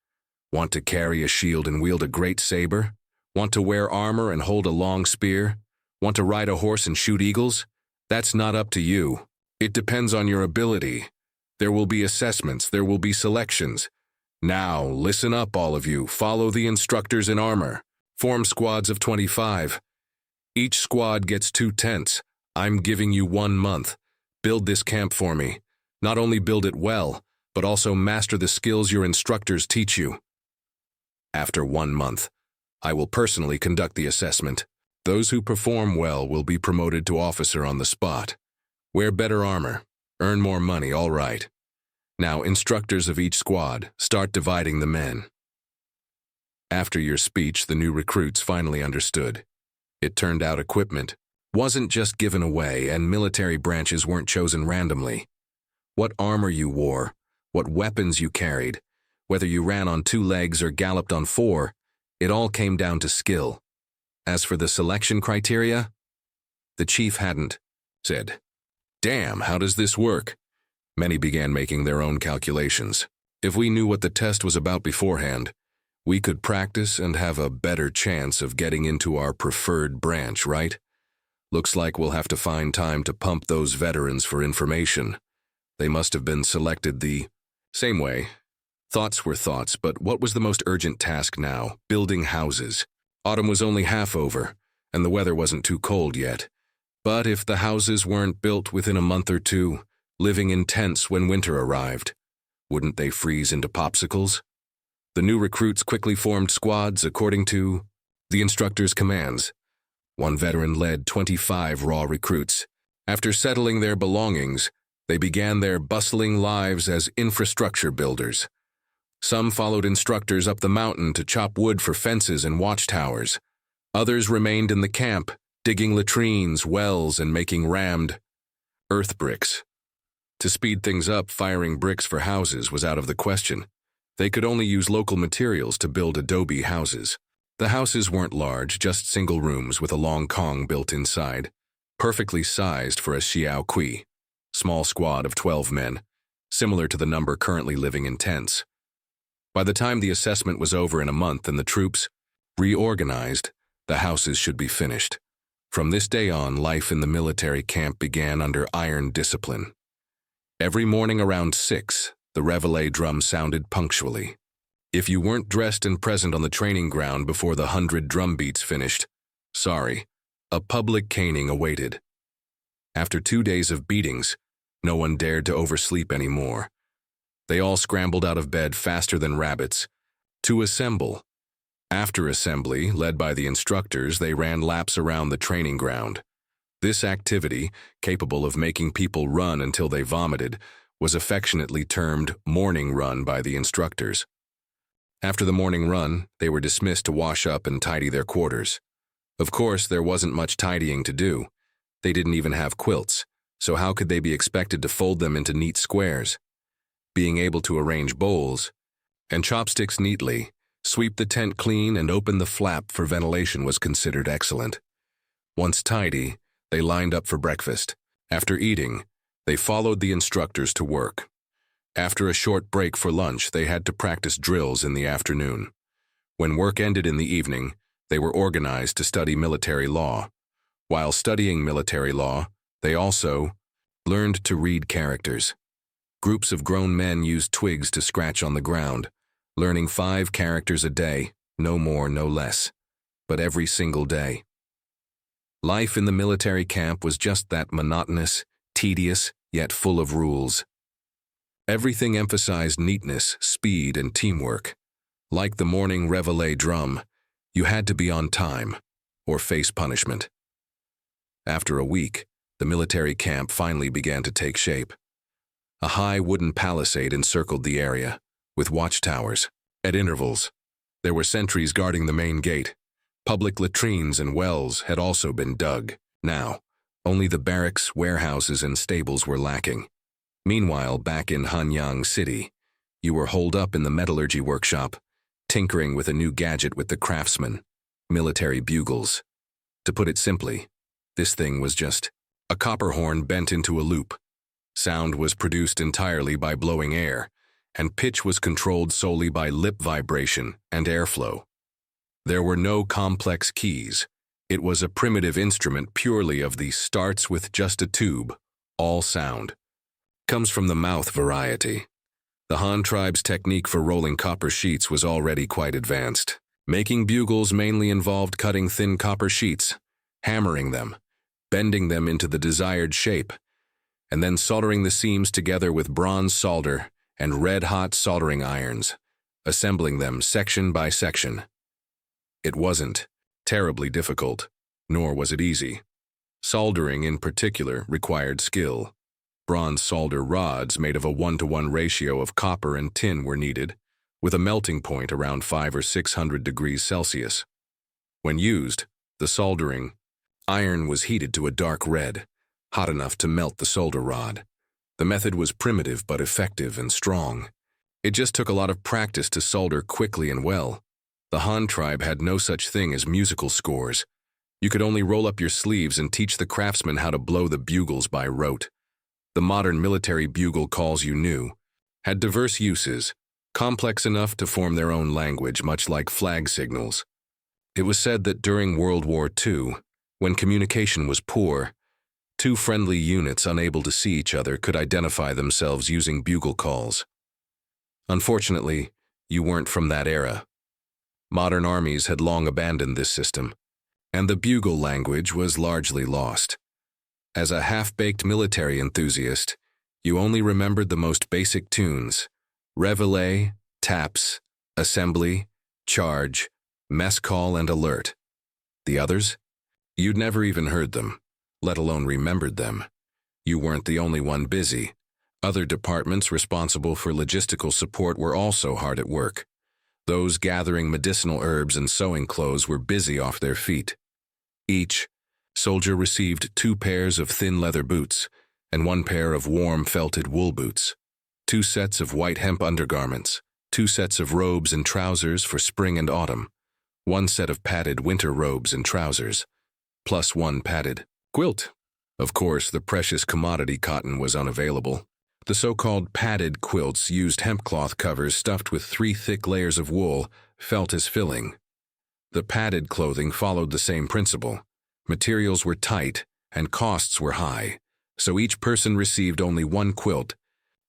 Want to carry a shield and wield a great saber? Want to wear armor and hold a long spear? Want to ride a horse and shoot eagles? That's not up to you. It depends on your ability. There will be assessments, there will be selections. Now, listen up, all of you. Follow the instructors in armor. Form squads of 25. Each squad gets 2 tents. I'm giving you 1 month. Build this camp for me. Not only build it well, but also master the skills your instructors teach you. After 1 month, I will personally conduct the assessment. Those who perform well will be promoted to officer on the spot. Wear better armor. Earn more money, all right. Now, instructors of each squad, start dividing the men. After your speech, the new recruits finally understood. It turned out equipment wasn't just given away, and military branches weren't chosen randomly. What armor you wore, what weapons you carried, whether you ran on 2 legs or galloped on 4, it all came down to skill. As for the selection criteria, the chief hadn't said, "Damn, how does this work?" Many began making their own calculations. If we knew what the test was about beforehand, we could practice and have a better chance of getting into our preferred branch, right? Looks like we'll have to find time to pump those veterans for information. They must have been selected the same way. Thoughts were thoughts, but what was the most urgent task now? Building houses. Autumn was only half over, and the weather wasn't too cold yet. But if the houses weren't built within a month or 2, living in tents when winter arrived, wouldn't they freeze into popsicles? The new recruits quickly formed squads according to the instructor's commands. 1 veteran led 25 raw recruits. After settling their belongings, they began their bustling lives as infrastructure builders. Some followed instructors up the mountain to chop wood for fences and watchtowers. Others remained in the camp, digging latrines, wells, and making rammed earth bricks. To speed things up, firing bricks for houses was out of the question. They could only use local materials to build adobe houses. The houses weren't large, just single rooms with a long kong built inside, perfectly sized for a xiao kui, small squad of 12 men. similar to the number currently living in tents. By the time the assessment was over in a month and the troops reorganized, the houses should be finished. From this day on, life in the military camp began under iron discipline. Every morning around 6, the reveille drum sounded punctually. If you weren't dressed and present on the training ground before the 100 drum beats finished, sorry, a public caning awaited. After 2 days of beatings, no one dared to oversleep anymore. They all scrambled out of bed faster than rabbits to assemble. After assembly, led by the instructors, they ran laps around the training ground. This activity, capable of making people run until they vomited, was affectionately termed morning run by the instructors. After the morning run, they were dismissed to wash up and tidy their quarters. Of course, there wasn't much tidying to do. They didn't even have quilts, so how could they be expected to fold them into neat squares? Being able to arrange bowls and chopsticks neatly, sweep the tent clean, and open the flap for ventilation was considered excellent. Once tidy, they lined up for breakfast. After eating, they followed the instructors to work. After a short break for lunch, they had to practice drills in the afternoon. When work ended in the evening, they were organized to study military law. While studying military law, they also learned to read characters. Groups of grown men used twigs to scratch on the ground, learning 5 characters a day, no more, no less, but every single day. Life in the military camp was just that: monotonous, tedious, yet full of rules. Everything emphasized neatness, speed, and teamwork. Like the morning reveille drum, you had to be on time or face punishment. After a week, the military camp finally began to take shape. A high wooden palisade encircled the area, with watchtowers. At intervals, there were sentries guarding the main gate. Public latrines and wells had also been dug. Now, only the barracks, warehouses, and stables were lacking. Meanwhile, back in Hanyang City, you were holed up in the metallurgy workshop, tinkering with a new gadget with the craftsmen: military bugles. To put it simply, this thing was just a copper horn bent into a loop. Sound was produced entirely by blowing air, and pitch was controlled solely by lip vibration and airflow. There were no complex keys. It was a primitive instrument purely of the starts with just a tube, all sound. Comes from the mouth variety. The Han tribe's technique for rolling copper sheets was already quite advanced. Making bugles mainly involved cutting thin copper sheets, hammering them, bending them into the desired shape, and then soldering the seams together with bronze solder and red-hot soldering irons, assembling them section by section. It wasn't terribly difficult, nor was it easy. Soldering, in particular, required skill. Bronze solder rods made of a 1-to-1 ratio of copper and tin were needed, with a melting point around 500 or 600 degrees Celsius. When used, the soldering iron was heated to a dark red, hot enough to melt the solder rod. The method was primitive but effective and strong. It just took a lot of practice to solder quickly and well. The Han tribe had no such thing as musical scores. You could only roll up your sleeves and teach the craftsmen how to blow the bugles by rote. The modern military bugle calls you knew had diverse uses, complex enough to form their own language, much like flag signals. It was said that during World War II, when communication was poor, 2 friendly units unable to see each other could identify themselves using bugle calls. Unfortunately, you weren't from that era. Modern armies had long abandoned this system, and the bugle language was largely lost. As a half-baked military enthusiast, you only remembered the most basic tunes: reveille, taps, assembly, charge, mess call, and alert. The others? You'd never even heard them, let alone remembered them. You weren't the only one busy. Other departments responsible for logistical support were also hard at work. Those gathering medicinal herbs and sewing clothes were busy off their feet. Each soldier received 2 pairs of thin leather boots and 1 pair of warm felted wool boots, 2 sets of white hemp undergarments, 2 sets of robes and trousers for spring and autumn, 1 set of padded winter robes and trousers, plus 1 padded quilt. Of course, the precious commodity cotton was unavailable. The so-called padded quilts used hemp cloth covers stuffed with 3 thick layers of wool, felt as filling. The padded clothing followed the same principle. Materials were tight and costs were high, so each person received only 1 quilt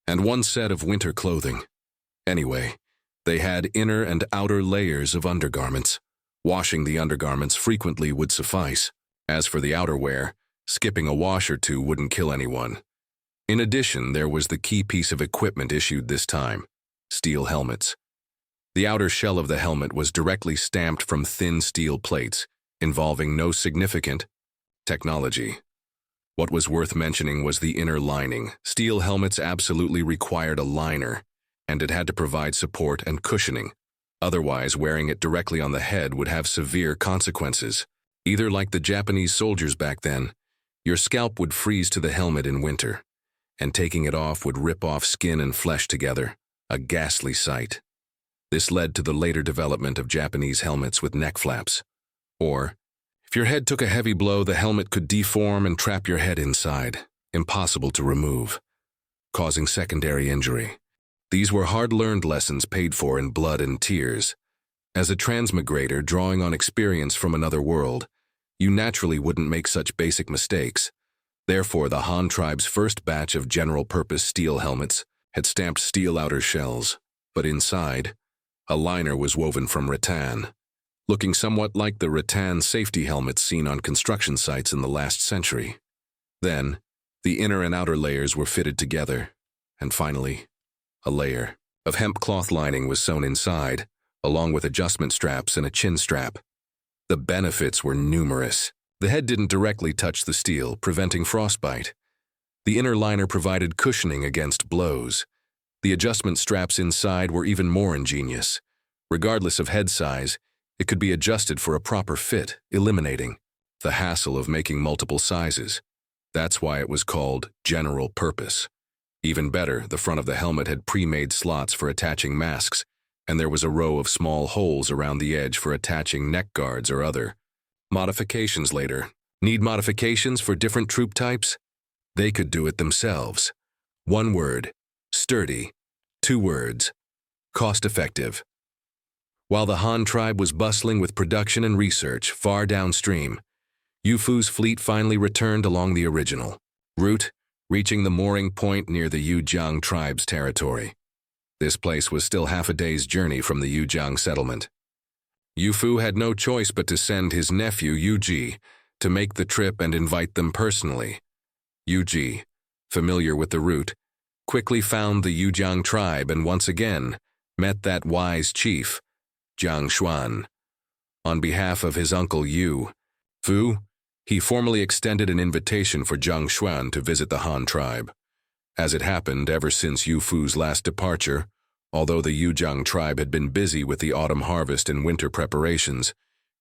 and 1 set of winter clothing. Anyway, they had inner and outer layers of undergarments. Washing the undergarments frequently would suffice. As for the outerwear, skipping a wash or 2 wouldn't kill anyone. In addition, there was the key piece of equipment issued this time: steel helmets. The outer shell of the helmet was directly stamped from thin steel plates, involving no significant technology. What was worth mentioning was the inner lining. Steel helmets absolutely required a liner, and it had to provide support and cushioning. Otherwise, wearing it directly on the head would have severe consequences. Either like the Japanese soldiers back then, your scalp would freeze to the helmet in winter, and taking it off would rip off skin and flesh together, a ghastly sight. This led to the later development of Japanese helmets with neck flaps. Or, if your head took a heavy blow, the helmet could deform and trap your head inside, impossible to remove, causing secondary injury. These were hard-learned lessons paid for in blood and tears. As a transmigrator drawing on experience from another world, you naturally wouldn't make such basic mistakes. Therefore, the Han tribe's first batch of general-purpose steel helmets had stamped steel outer shells, but inside, a liner was woven from rattan, looking somewhat like the rattan safety helmets seen on construction sites in the last century. Then, the inner and outer layers were fitted together, and finally, a layer of hemp cloth lining was sewn inside, along with adjustment straps and a chin strap. The benefits were numerous. The head didn't directly touch the steel, preventing frostbite. The inner liner provided cushioning against blows. The adjustment straps inside were even more ingenious. Regardless of head size, it could be adjusted for a proper fit, eliminating the hassle of making multiple sizes. That's why it was called general purpose. Even better, the front of the helmet had pre-made slots for attaching masks, and there was a row of small holes around the edge for attaching neck guards or other modifications later. Need modifications for different troop types? They could do it themselves. 1 word: sturdy. 2 words: cost-effective. While the Han tribe was bustling with production and research far downstream, Yu Fu's fleet finally returned along the original route, reaching the mooring point near the Yujang tribe's territory. This place was still half a day's journey from the Yujang settlement. Yu Fu had no choice but to send his nephew Yuji to make the trip and invite them personally. Yuji, familiar with the route, quickly found the Yujang tribe and once again met that wise chief, Jiang Xuan. On behalf of his uncle Yu Fu, he formally extended an invitation for Jiang Xuan to visit the Han tribe. As it happened, ever since Yu Fu's last departure, although the Yujang tribe had been busy with the autumn harvest and winter preparations,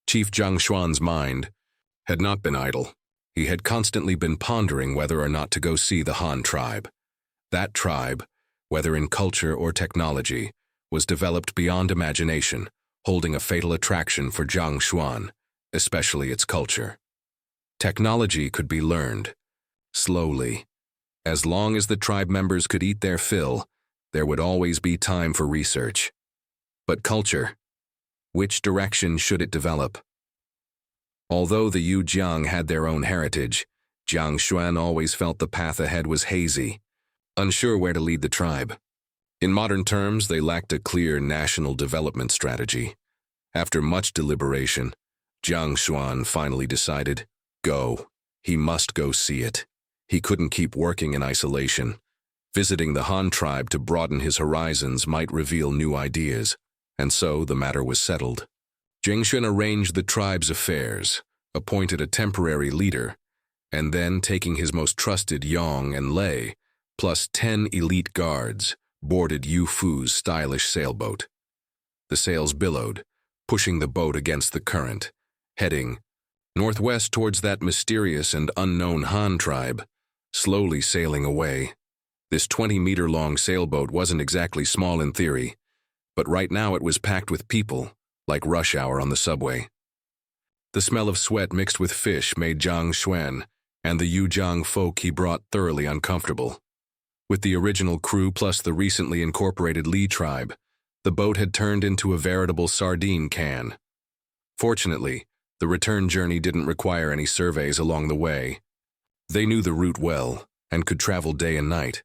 Chief Jiang Xuan's mind had not been idle. He had constantly been pondering whether or not to go see the Han tribe. That tribe, whether in culture or technology, was developed beyond imagination, holding a fatal attraction for Jiang Xuan, especially its culture. Technology could be learned, slowly. As long as the tribe members could eat their fill, there would always be time for research. But culture, which direction should it develop? Although the Yu Jiang had their own heritage, Jiang Xuan always felt the path ahead was hazy, unsure where to lead the tribe. In modern terms, they lacked a clear national development strategy. After much deliberation, Jiang Xuan finally decided, go. He must go see it. He couldn't keep working in isolation. Visiting the Han tribe to broaden his horizons might reveal new ideas, and so the matter was settled. Jiang Xuan arranged the tribe's affairs, appointed a temporary leader, and then, taking his most trusted Yong and Lei, plus 10 elite guards, boarded Yu Fu's stylish sailboat. The sails billowed, pushing the boat against the current, heading northwest towards that mysterious and unknown Han tribe, slowly sailing away. This 20-meter-long sailboat wasn't exactly small in theory, but right now it was packed with people, like rush hour on the subway. The smell of sweat mixed with fish made Jiang Xuan and the Yujang folk he brought thoroughly uncomfortable. With the original crew plus the recently incorporated Li tribe, the boat had turned into a veritable sardine can. Fortunately, the return journey didn't require any surveys along the way. They knew the route well and could travel day and night.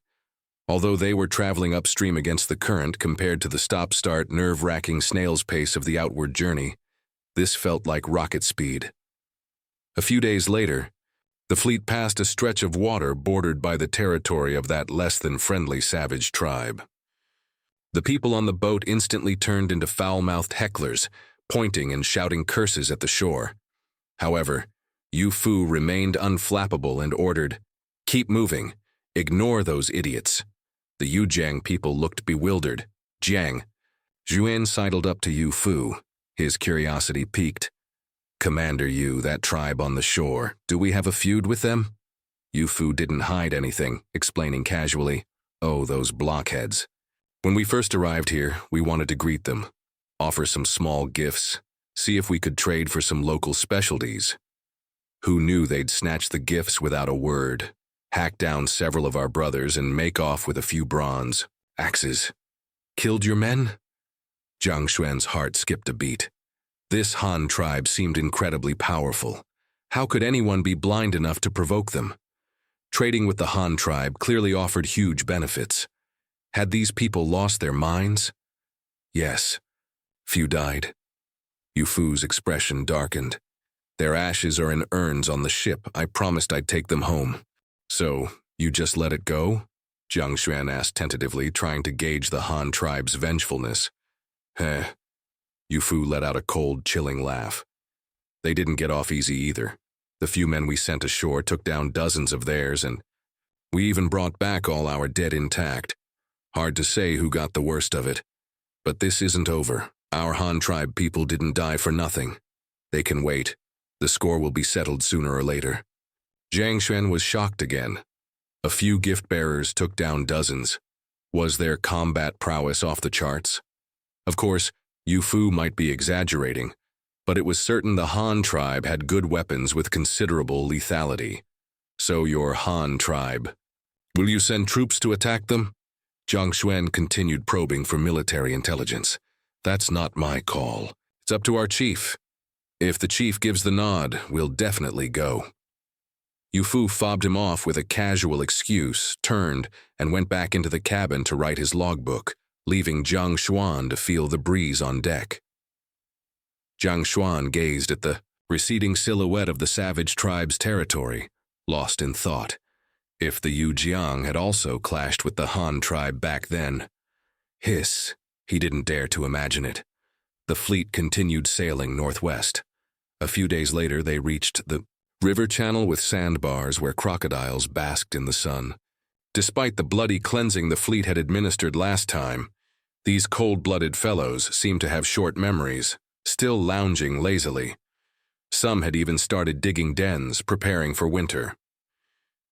Although they were traveling upstream against the current compared to the stop-start, nerve-wracking snail's pace of the outward journey, this felt like rocket speed. A few days later, the fleet passed a stretch of water bordered by the territory of that less-than-friendly savage tribe. The people on the boat instantly turned into foul-mouthed hecklers, pointing and shouting curses at the shore. However, Yu Fu remained unflappable and ordered, "Keep moving. Ignore those idiots." The Yujang people looked bewildered. "Jiang." Xuan sidled up to Yu Fu, his curiosity piqued. "Commander Yu, that tribe on the shore, do we have a feud with them?" Yu Fu didn't hide anything, explaining casually, "Oh, those blockheads. When we first arrived here, we wanted to greet them, offer some small gifts, see if we could trade for some local specialties. Who knew they'd snatch the gifts without a word, hack down several of our brothers and make off with a few bronze axes. Killed your men?" Jiang Xuan's heart skipped a beat. This Han tribe seemed incredibly powerful. How could anyone be blind enough to provoke them? Trading with the Han tribe clearly offered huge benefits. Had these people lost their minds? Yes. Few died. Yu Fu's expression darkened. "Their ashes are in urns on the ship. I promised I'd take them home." "So, you just let it go?" Jiang Xuan asked tentatively, trying to gauge the Han tribe's vengefulness. "Heh." Yu Fu let out a cold, chilling laugh. "They didn't get off easy either. The few men we sent ashore took down dozens of theirs, and we even brought back all our dead intact. Hard to say who got the worst of it. But this isn't over. Our Han tribe people didn't die for nothing. They can wait. The score will be settled sooner or later." Jiang Xuan was shocked again. A few gift-bearers took down dozens. Was their combat prowess off the charts? Of course, Yu Fu might be exaggerating, but it was certain the Han tribe had good weapons with considerable lethality. "So your Han tribe. Will you send troops to attack them?" Jiang Xuan continued probing for military intelligence. "That's not my call. It's up to our chief. If the chief gives the nod, we'll definitely go." Yu Fu fobbed him off with a casual excuse, turned, and went back into the cabin to write his logbook, leaving Jiang Xuan to feel the breeze on deck. Jiang Xuan gazed at the receding silhouette of the savage tribe's territory, lost in thought. If the You Jiang had also clashed with the Han tribe back then. Hiss, he didn't dare to imagine it. The fleet continued sailing northwest. A few days later, they reached the river channel with sandbars where crocodiles basked in the sun. Despite the bloody cleansing the fleet had administered last time, these cold-blooded fellows seemed to have short memories, still lounging lazily. Some had even started digging dens, preparing for winter.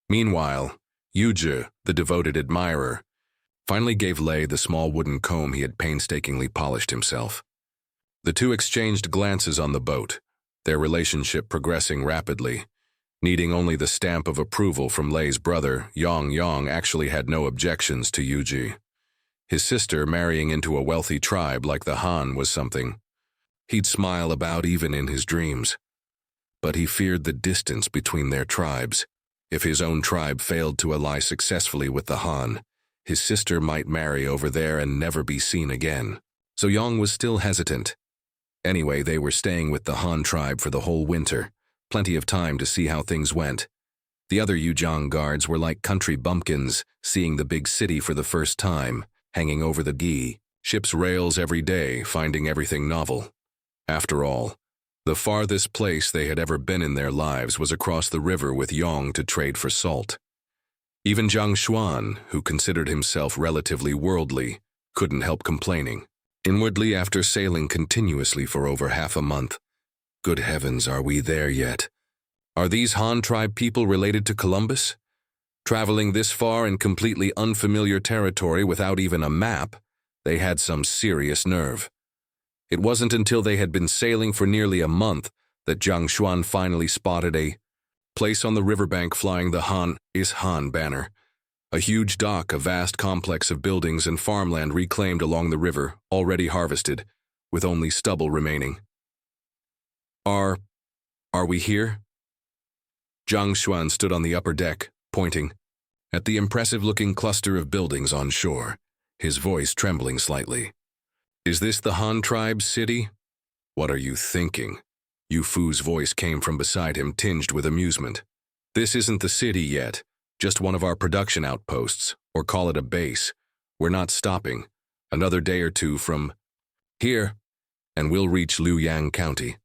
Meanwhile, Yujang, the devoted admirer, finally gave Lei the small wooden comb he had painstakingly polished himself. The two exchanged glances on the boat, their relationship progressing rapidly. Needing only the stamp of approval from Lei's brother, Yujang actually had no objections to Yujang. His sister marrying into a wealthy tribe like the Han was something he'd smile about even in his dreams. But he feared the distance between their tribes. If his own tribe failed to ally successfully with the Han, his sister might marry over there and never be seen again. So Yujang was still hesitant. Anyway, they were staying with the Han tribe for the whole winter, plenty of time to see how things went. The other Yujang guards were like country bumpkins, seeing the big city for the first time, hanging over the gi, ship's rails every day, finding everything novel. After all, the farthest place they had ever been in their lives was across the river with Yujang to trade for salt. Even Jiang Xuan, who considered himself relatively worldly, couldn't help complaining. Inwardly, after sailing continuously for over half a month, good heavens, are we there yet? Are these Han tribe people related to Columbus? Traveling this far in completely unfamiliar territory without even a map, they had some serious nerve. It wasn't until they had been sailing for nearly a month that Jiang Xuan finally spotted a place on the riverbank flying the Han is Han banner. A huge dock, a vast complex of buildings and farmland reclaimed along the river, already harvested, with only stubble remaining. Are we here? Jiang Xuan stood on the upper deck, pointing at the impressive-looking cluster of buildings on shore, his voice trembling slightly. Is this the Han tribe's city? What are you thinking? Yu Fu's voice came from beside him, tinged with amusement. This isn't the city yet, just one of our production outposts, or call it a base. We're not stopping. Another day or two from here, and we'll reach Liuyang County.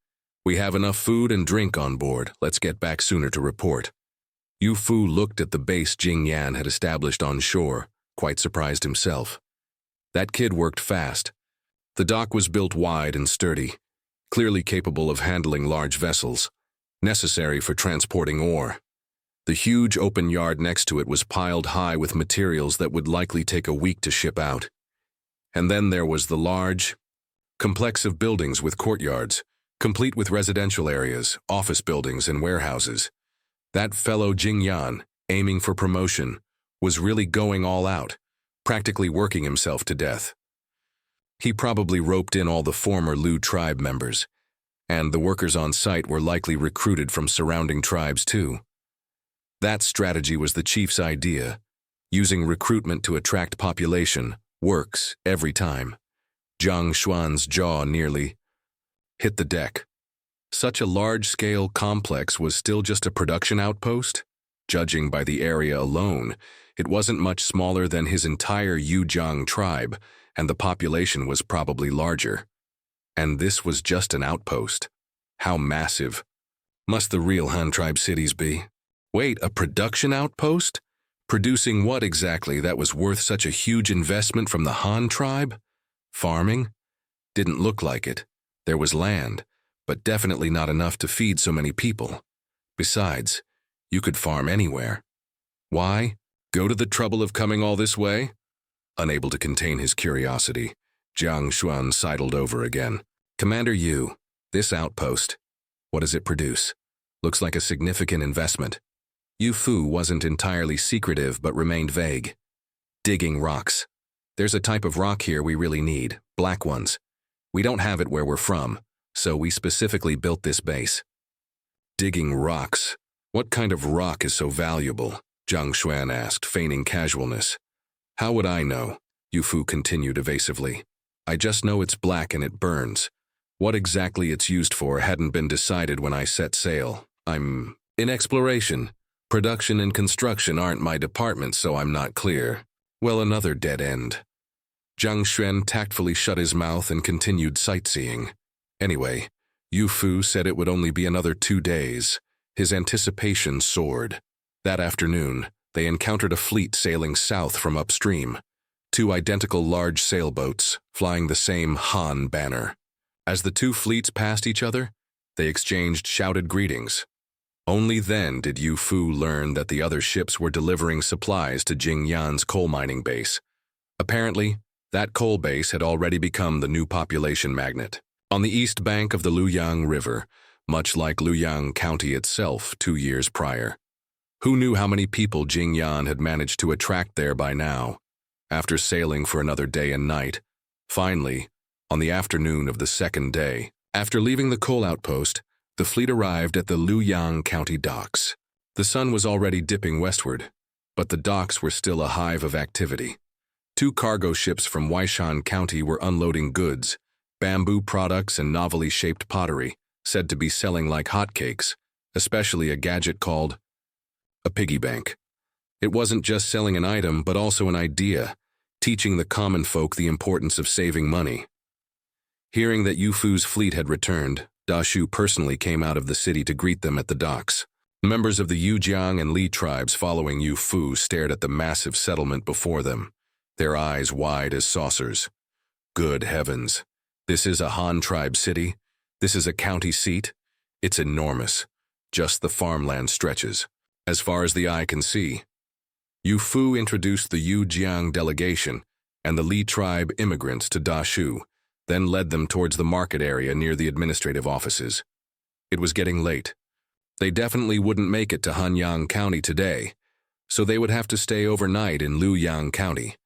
We have enough food and drink on board. Let's get back sooner to report. Yu Fu looked at the base Jing Yan had established on shore, quite surprised himself. That kid worked fast. The dock was built wide and sturdy, clearly capable of handling large vessels, necessary for transporting ore. The huge open yard next to it was piled high with materials that would likely take a week to ship out. And then there was the large complex of buildings with courtyards, complete with residential areas, office buildings, and warehouses. That fellow Jing Yan, aiming for promotion, was really going all out, practically working himself to death. He probably roped in all the former Lu tribe members, and the workers on site were likely recruited from surrounding tribes too. That strategy was the chief's idea. Using recruitment to attract population works every time. Jiang Xuan's jaw nearly hit the deck. Such a large-scale complex was still just a production outpost? Judging by the area alone, it wasn't much smaller than his entire Yujang tribe, and the population was probably larger. And this was just an outpost. How massive must the real Han tribe cities be? Wait, a production outpost? Producing what exactly that was worth such a huge investment from the Han tribe? Farming? Didn't look like it. There was land, but definitely not enough to feed so many people. Besides, you could farm anywhere. Why go to the trouble of coming all this way? Unable to contain his curiosity, Jiang Xuan sidled over again. Commander Yu, this outpost, what does it produce? Looks like a significant investment. Yu Fu wasn't entirely secretive but remained vague. Digging rocks. There's a type of rock here we really need, black ones. We don't have it where we're from, so we specifically built this base. Digging rocks. What kind of rock is so valuable? Jiang Xuan asked, feigning casualness. How would I know? Yu Fu continued evasively. I just know it's black and it burns. What exactly it's used for hadn't been decided when I set sail. I'm in exploration. Production and construction aren't my department, so I'm not clear. Well, another dead end. Jiang Xuan tactfully shut his mouth and continued sightseeing. Anyway, Yu Fu said it would only be another 2 days. His anticipation soared. That afternoon, they encountered a fleet sailing south from upstream. 2 identical large sailboats, flying the same Han banner. As the 2 fleets passed each other, they exchanged shouted greetings. Only then did Yu Fu learn that the other ships were delivering supplies to Jing Yan's coal mining base. Apparently, that coal base had already become the new population magnet. On the east bank of the Liuyang River, much like Liuyang County itself 2 years prior. Who knew how many people Jing Yan had managed to attract there by now? After sailing for another day and night, finally, on the afternoon of the 2nd day, after leaving the coal outpost, the fleet arrived at the Liuyang County docks. The sun was already dipping westward, but the docks were still a hive of activity. 2 cargo ships from Liuyang County were unloading goods, bamboo products and novelly shaped pottery, said to be selling like hotcakes, especially a gadget called a piggy bank. It wasn't just selling an item, but also an idea, teaching the common folk the importance of saving money. Hearing that Yu Fu's fleet had returned, Da Shu personally came out of the city to greet them at the docks. Members of the You Jiang and Li tribes following Yu Fu stared at the massive settlement before them, their eyes wide as saucers. Good heavens. This is a Han tribe city? This is a county seat? It's enormous. Just the farmland stretches, as far as the eye can see. Yu Fu introduced the You Jiang delegation and the Li tribe immigrants to Da Shu, then led them towards the market area near the administrative offices. It was getting late. They definitely wouldn't make it to Liuyang County today, so they would have to stay overnight in Liuyang County.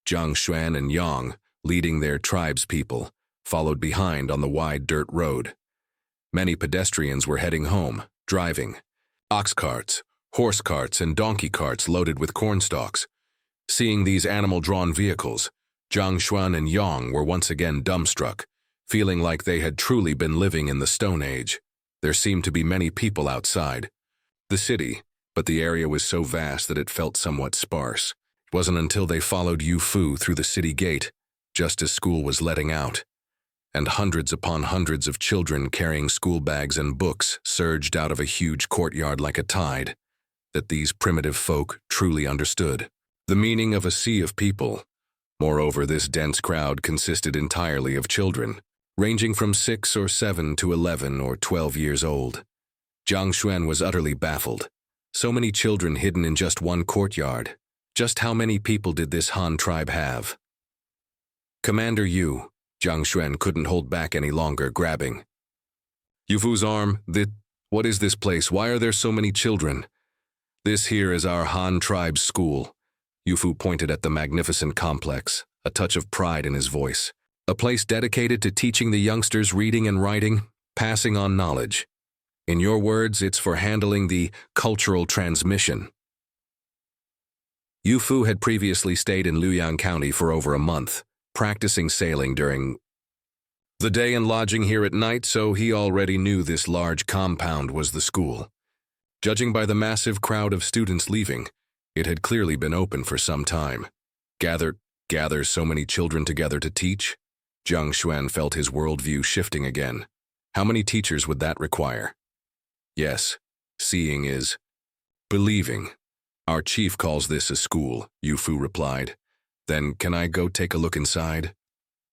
Jiang Xuan and Yang, leading their tribespeople, followed behind on the wide dirt road. Many pedestrians were heading home, driving. Ox carts, horse carts, and donkey carts loaded with cornstalks. Seeing these animal-drawn vehicles, Jiang Xuan and Yang were once again dumbstruck, feeling like they had truly been living in the Stone Age. There seemed to be many people outside. The city, but the area was so vast that it felt somewhat sparse. It wasn't until they followed Yu Fu through the city gate, just as school was letting out, and hundreds upon hundreds of children carrying school bags and books surged out of a huge courtyard like a tide, that these primitive folk truly understood the meaning of a sea of people. Moreover, this dense crowd consisted entirely of children, ranging from 6 or 7 to 11 or 12 years old. Jiang Xuan was utterly baffled. So many children hidden in just one courtyard. Just how many people did this Han tribe have? Commander Yu, Jiang Xuan couldn't hold back any longer, grabbing Yu Fu's arm. What is this place? Why are there so many children? This here is our Han tribe's school. Yu Fu pointed at the magnificent complex, a touch of pride in his voice. A place dedicated to teaching the youngsters reading and writing, passing on knowledge. In your words, it's for handling the cultural transmission. Yu Fu had previously stayed in Liuyang County for over a month, practicing sailing during the day and lodging here at night, so he already knew this large compound was the school. Judging by the massive crowd of students leaving, it had clearly been open for some time. Gather so many children together to teach? Jiang Xuan felt his worldview shifting again. How many teachers would that require? Yes, seeing is believing. Our chief calls this a school, Yu Fu replied. Then can I go take a look inside?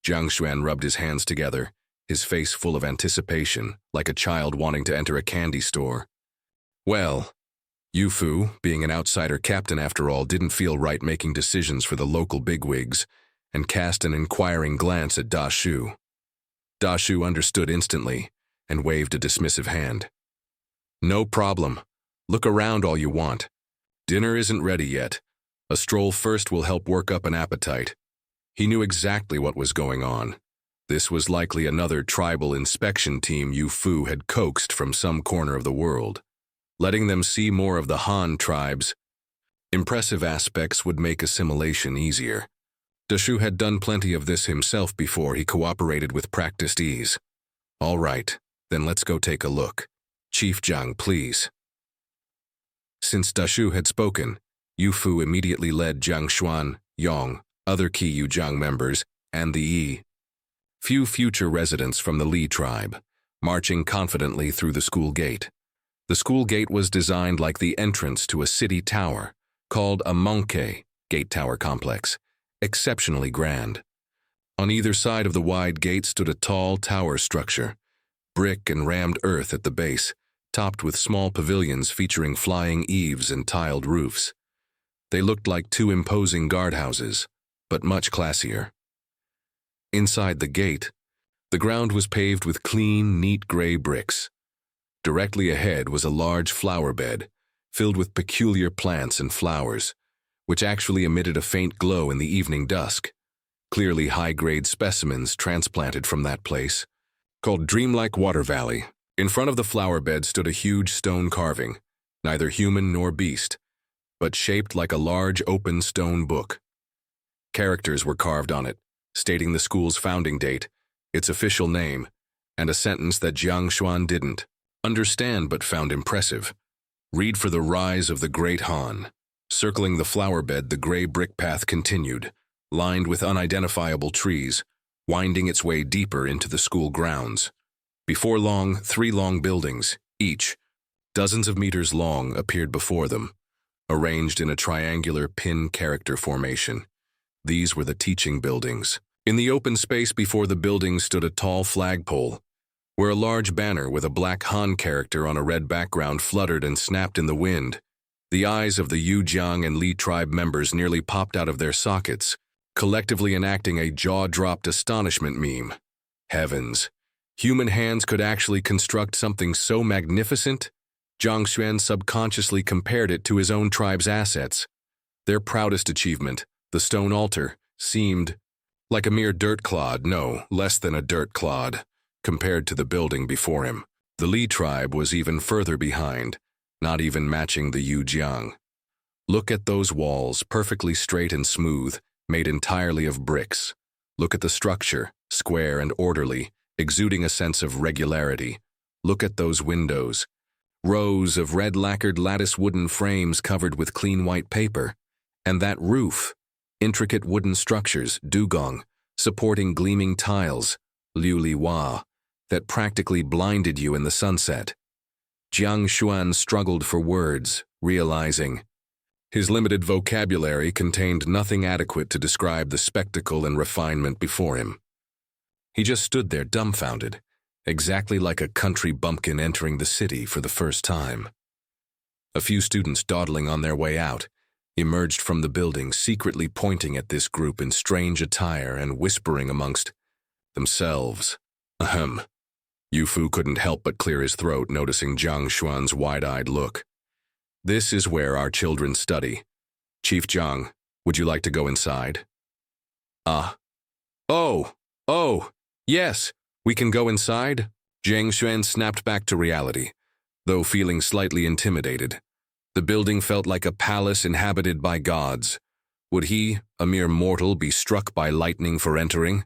Jiang Xuan rubbed his hands together, his face full of anticipation, like a child wanting to enter a candy store. Well, Yu Fu, being an outsider captain after all, didn't feel right making decisions for the local bigwigs, and cast an inquiring glance at Da Shu. Da Shu understood instantly, and waved a dismissive hand. No problem. Look around all you want. Dinner isn't ready yet. A stroll first will help work up an appetite. He knew exactly what was going on. This was likely another tribal inspection team Yu Fu had coaxed from some corner of the world. Letting them see more of the Han tribes' impressive aspects would make assimilation easier. Da Shu had done plenty of this himself before he cooperated with practiced ease. All right, then let's go take a look. Chief Jiang, please. Since Da Shu had spoken, Yu Fu immediately led Jiang Xuan, Yang, other key Yujang members, and the few future residents from the Li tribe, marching confidently through the school gate. The school gate was designed like the entrance to a city tower, called a monkey gate tower complex, exceptionally grand. On either side of the wide gate stood a tall tower structure, brick and rammed earth at the base, topped with small pavilions featuring flying eaves and tiled roofs. They looked like two imposing guardhouses, but much classier. Inside the gate, the ground was paved with clean, neat gray bricks. Directly ahead was a large flower bed, filled with peculiar plants and flowers, which actually emitted a faint glow in the evening dusk. Clearly high-grade specimens transplanted from that place, called Dreamlike Water Valley. In front of the flower bed stood a huge stone carving, neither human nor beast, but shaped like a large open stone book. Characters were carved on it, stating the school's founding date, its official name, and a sentence that Jiang Xuan didn't understand but found impressive. Read for the rise of the great Han. Circling the flower bed, the gray brick path continued, lined with unidentifiable trees, winding its way deeper into the school grounds. Before long, 3 long buildings, each dozens of meters long, appeared before them, arranged in a triangular pin character formation. These were the teaching buildings. In the open space before the buildings stood a tall flagpole, where a large banner with a black Han character on a red background fluttered and snapped in the wind. The eyes of the You Jiang and Li tribe members nearly popped out of their sockets, collectively enacting a jaw-dropped astonishment meme. Heavens! Human hands could actually construct something so magnificent? Jiang Xuan subconsciously compared it to his own tribe's assets. Their proudest achievement, the stone altar, seemed like a mere dirt clod, no, less than a dirt clod, compared to the building before him. The Li tribe was even further behind, not even matching the You Jiang. Look at those walls, perfectly straight and smooth, made entirely of bricks. Look at the structure, square and orderly, exuding a sense of regularity. Look at those windows. Rows of red lacquered lattice wooden frames covered with clean white paper. And that roof, intricate wooden structures, dugong, supporting gleaming tiles, liuliwa, that practically blinded you in the sunset. Jiang Xuan struggled for words, realizing his limited vocabulary contained nothing adequate to describe the spectacle and refinement before him. He just stood there dumbfounded, exactly like a country bumpkin entering the city for the first time. A few students dawdling on their way out emerged from the building, secretly pointing at this group in strange attire and whispering amongst themselves. Ahem. Yu Fu couldn't help but clear his throat, noticing Jiang Xuan's wide-eyed look. This is where our children study. Chief Jiang, would you like to go inside? Oh, yes, we can go inside? Jiang Xuan snapped back to reality, though feeling slightly intimidated. The building felt like a palace inhabited by gods. Would he, a mere mortal, be struck by lightning for entering?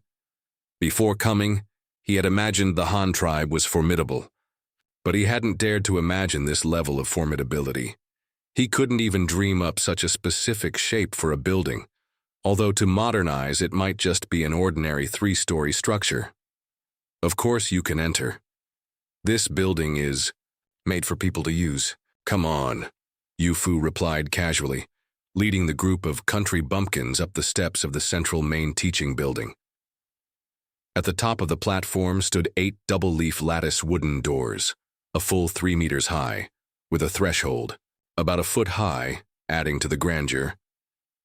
Before coming, he had imagined the Han tribe was formidable, but he hadn't dared to imagine this level of formidability. He couldn't even dream up such a specific shape for a building, although to modernize it might just be an ordinary 3-story structure. Of course you can enter. This building is made for people to use. Come on, Yu Fu replied casually, leading the group of country bumpkins up the steps of the central main teaching building. At the top of the platform stood 8 double-leaf lattice wooden doors, a full 3 meters high, with a threshold, about a foot high, adding to the grandeur.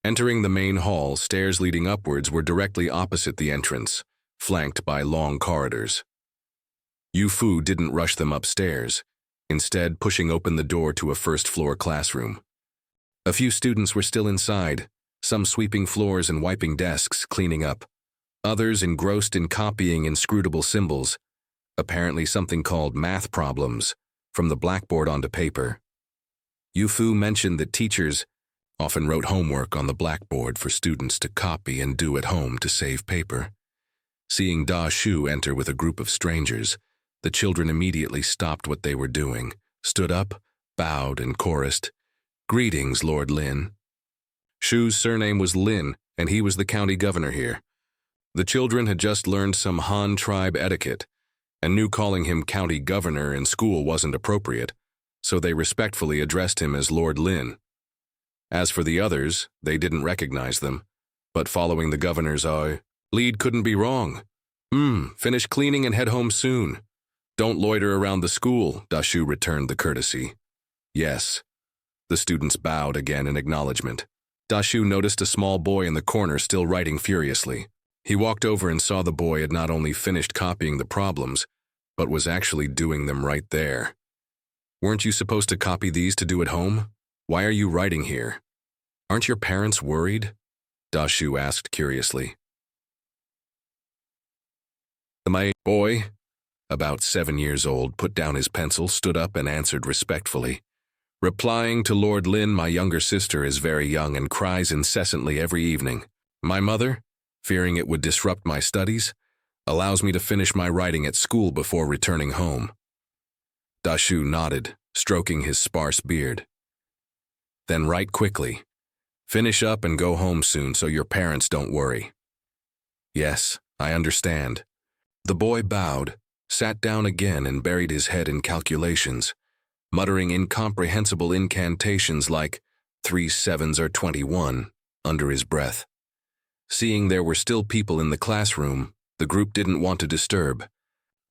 Entering the main hall, stairs leading upwards were directly opposite the entrance, flanked by long corridors. Yu Fu didn't rush them upstairs, instead pushing open the door to a first-floor classroom. A few students were still inside, some sweeping floors and wiping desks, cleaning up. Others engrossed in copying inscrutable symbols, apparently something called math problems, from the blackboard onto paper. Yu Fu mentioned that teachers often wrote homework on the blackboard for students to copy and do at home to save paper. Seeing Da Shu enter with a group of strangers, the children immediately stopped what they were doing, stood up, bowed, and chorused, "Greetings, Lord Lin." Shu's surname was Lin, and he was the county governor here. The children had just learned some Han tribe etiquette, and knew calling him county governor in school wasn't appropriate, so they respectfully addressed him as Lord Lin. As for the others, they didn't recognize them, but following the governor's lead couldn't be wrong. Finish cleaning and head home soon. Don't loiter around the school, Da Shu returned the courtesy. Yes. The students bowed again in acknowledgement. Da Shu noticed a small boy in the corner still writing furiously. He walked over and saw the boy had not only finished copying the problems, but was actually doing them right there. Weren't you supposed to copy these to do at home? Why are you writing here? Aren't your parents worried? Da Shu asked curiously. My boy, about 7 years old, put down his pencil, stood up, and answered respectfully. Replying to Lord Lin, my younger sister is very young and cries incessantly every evening. My mother, fearing it would disrupt my studies, allows me to finish my writing at school before returning home. Da Shu nodded, stroking his sparse beard. Then write quickly. Finish up and go home soon so your parents don't worry. Yes, I understand. The boy bowed, sat down again, and buried his head in calculations, muttering incomprehensible incantations like 3 sevens are 21 under his breath. Seeing there were still people in the classroom, the group didn't want to disturb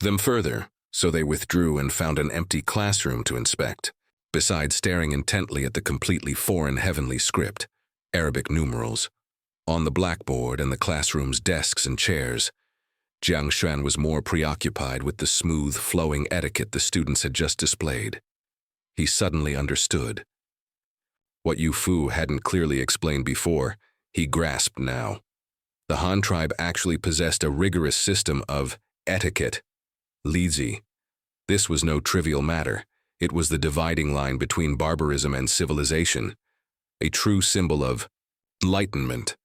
them further, so they withdrew and found an empty classroom to inspect. Besides staring intently at the completely foreign heavenly script, Arabic numerals, on the blackboard and the classroom's desks and chairs, Jiang Xuan was more preoccupied with the smooth, flowing etiquette the students had just displayed. He suddenly understood. What Yu Fu hadn't clearly explained before, he grasped now. The Han tribe actually possessed a rigorous system of etiquette, lizi. This was no trivial matter. It was the dividing line between barbarism and civilization, a true symbol of enlightenment.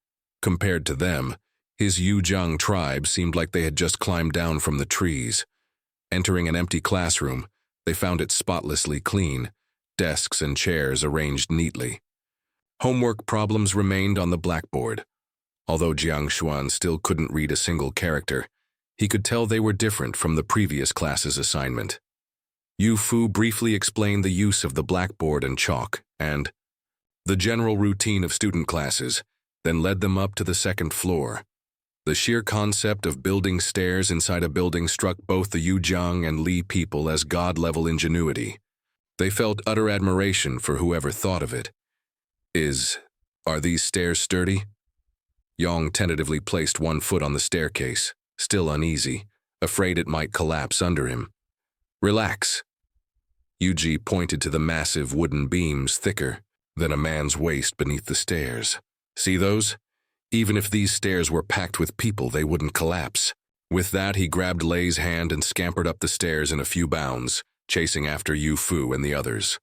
Compared to them, his Yujang tribe seemed like they had just climbed down from the trees. Entering an empty classroom, they found it spotlessly clean, desks and chairs arranged neatly. Homework problems remained on the blackboard. Although Jiang Xuan still couldn't read a single character, he could tell they were different from the previous class's assignment. Yu Fu briefly explained the use of the blackboard and chalk, and the general routine of student classes, then led them up to the second floor. The sheer concept of building stairs inside a building struck both the Yujang and Li people as god-level ingenuity. They felt utter admiration for whoever thought of it. Are these stairs sturdy? Yang tentatively placed one foot on the staircase, still uneasy, afraid it might collapse under him. Relax. Yuji pointed to the massive wooden beams thicker than a man's waist beneath the stairs. See those? Even if these stairs were packed with people, they wouldn't collapse. With that, he grabbed Lei's hand and scampered up the stairs in a few bounds, chasing after Yu Fu and the others.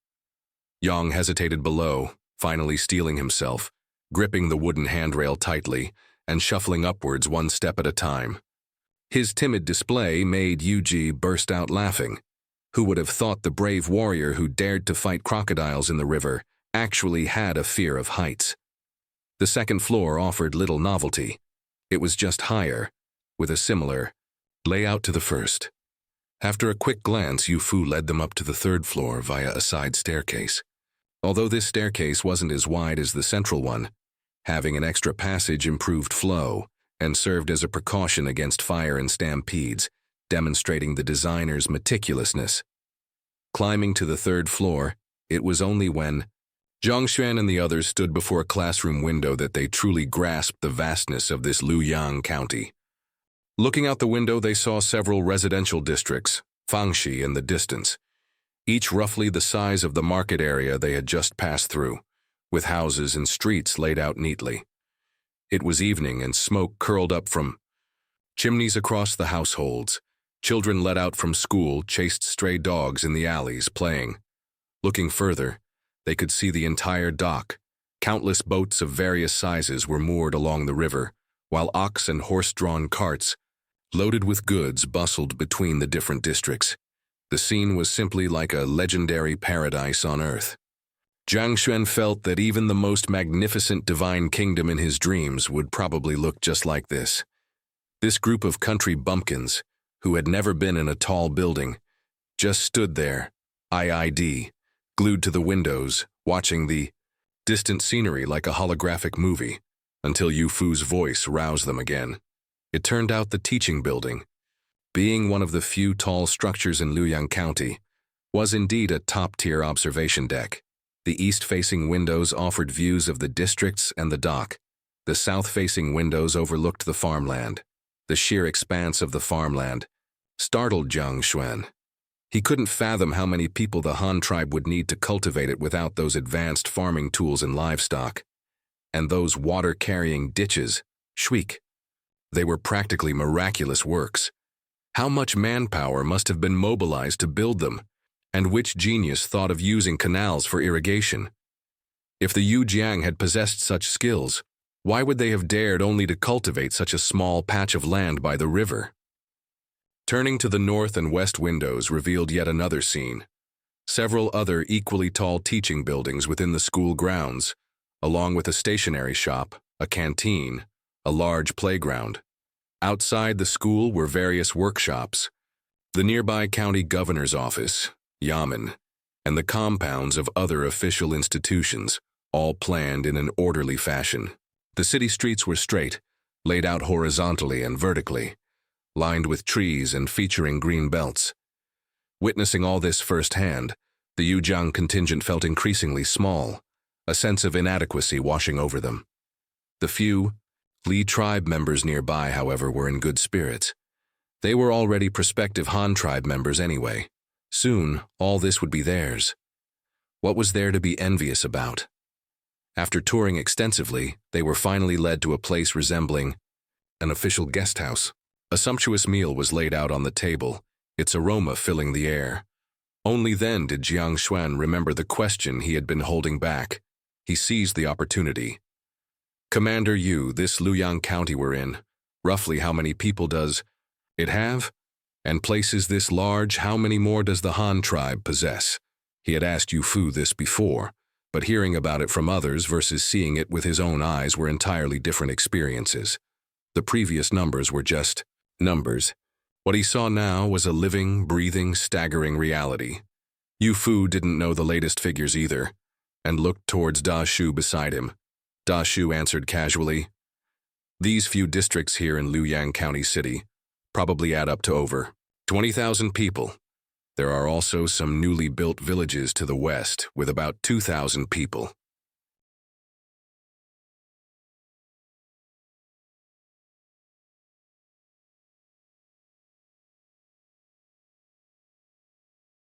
Yang hesitated below, finally steeling himself, gripping the wooden handrail tightly and shuffling upwards one step at a time. His timid display made Yuji burst out laughing. Who would have thought the brave warrior who dared to fight crocodiles in the river actually had a fear of heights? The second floor offered little novelty. It was just higher, with a similar layout to the first. After a quick glance, Yu Fu led them up to the third floor via a side staircase. Although this staircase wasn't as wide as the central one, having an extra passage improved flow and served as a precaution against fire and stampedes, demonstrating the designer's meticulousness. Climbing to the third floor, it was only when Jiang Xuan and the others stood before a classroom window that they truly grasped the vastness of this Liuyang County. Looking out the window, they saw several residential districts, Fangxi in the distance, each roughly the size of the market area they had just passed through, with houses and streets laid out neatly. It was evening and smoke curled up from chimneys across the households. Children let out from school chased stray dogs in the alleys, playing. Looking further, they could see the entire dock. Countless boats of various sizes were moored along the river, while ox and horse-drawn carts, loaded with goods, bustled between the different districts. The scene was simply like a legendary paradise on earth. Jiang Xuan felt that even the most magnificent divine kingdom in his dreams would probably look just like this. This group of country bumpkins, who had never been in a tall building, just stood there, IID, glued to the windows, watching the distant scenery like a holographic movie, until Yu Fu's voice roused them again. It turned out the teaching building, being one of the few tall structures in Liuyang County, was indeed a top-tier observation deck. The east-facing windows offered views of the districts and the dock. The south-facing windows overlooked the farmland. The sheer expanse of the farmland startled Jiang Xuan. He couldn't fathom how many people the Han tribe would need to cultivate it without those advanced farming tools and livestock. And those water-carrying ditches, shweek. They were practically miraculous works. How much manpower must have been mobilized to build them, and which genius thought of using canals for irrigation? If the You Jiang had possessed such skills, why would they have dared only to cultivate such a small patch of land by the river? Turning to the north and west windows revealed yet another scene. Several other equally tall teaching buildings within the school grounds, along with a stationery shop, a canteen, a large playground. Outside the school were various workshops, the nearby county governor's office, yamen, and the compounds of other official institutions, all planned in an orderly fashion. The city streets were straight, laid out horizontally and vertically, lined with trees and featuring green belts. Witnessing all this firsthand, the Yujang contingent felt increasingly small, a sense of inadequacy washing over them. The few Li tribe members nearby, however, were in good spirits. They were already prospective Han tribe members anyway. Soon, all this would be theirs. What was there to be envious about? After touring extensively, they were finally led to a place resembling an official guest house. A sumptuous meal was laid out on the table, its aroma filling the air. Only then did Jiang Xuan remember the question he had been holding back. He seized the opportunity. "Commander Yu, this Liuyang County we're in, roughly how many people does it have? And places this large, how many more does the Han tribe possess?" He had asked Yu Fu this before, but hearing about it from others versus seeing it with his own eyes were entirely different experiences. The previous numbers were just numbers. What he saw now was a living, breathing, staggering reality. Yu Fu didn't know the latest figures either, and looked towards Da Shu beside him. Da Shu answered casually, "These few districts here in Liuyang County City probably add up to over 20,000 people. There are also some newly built villages to the west with about 2,000 people.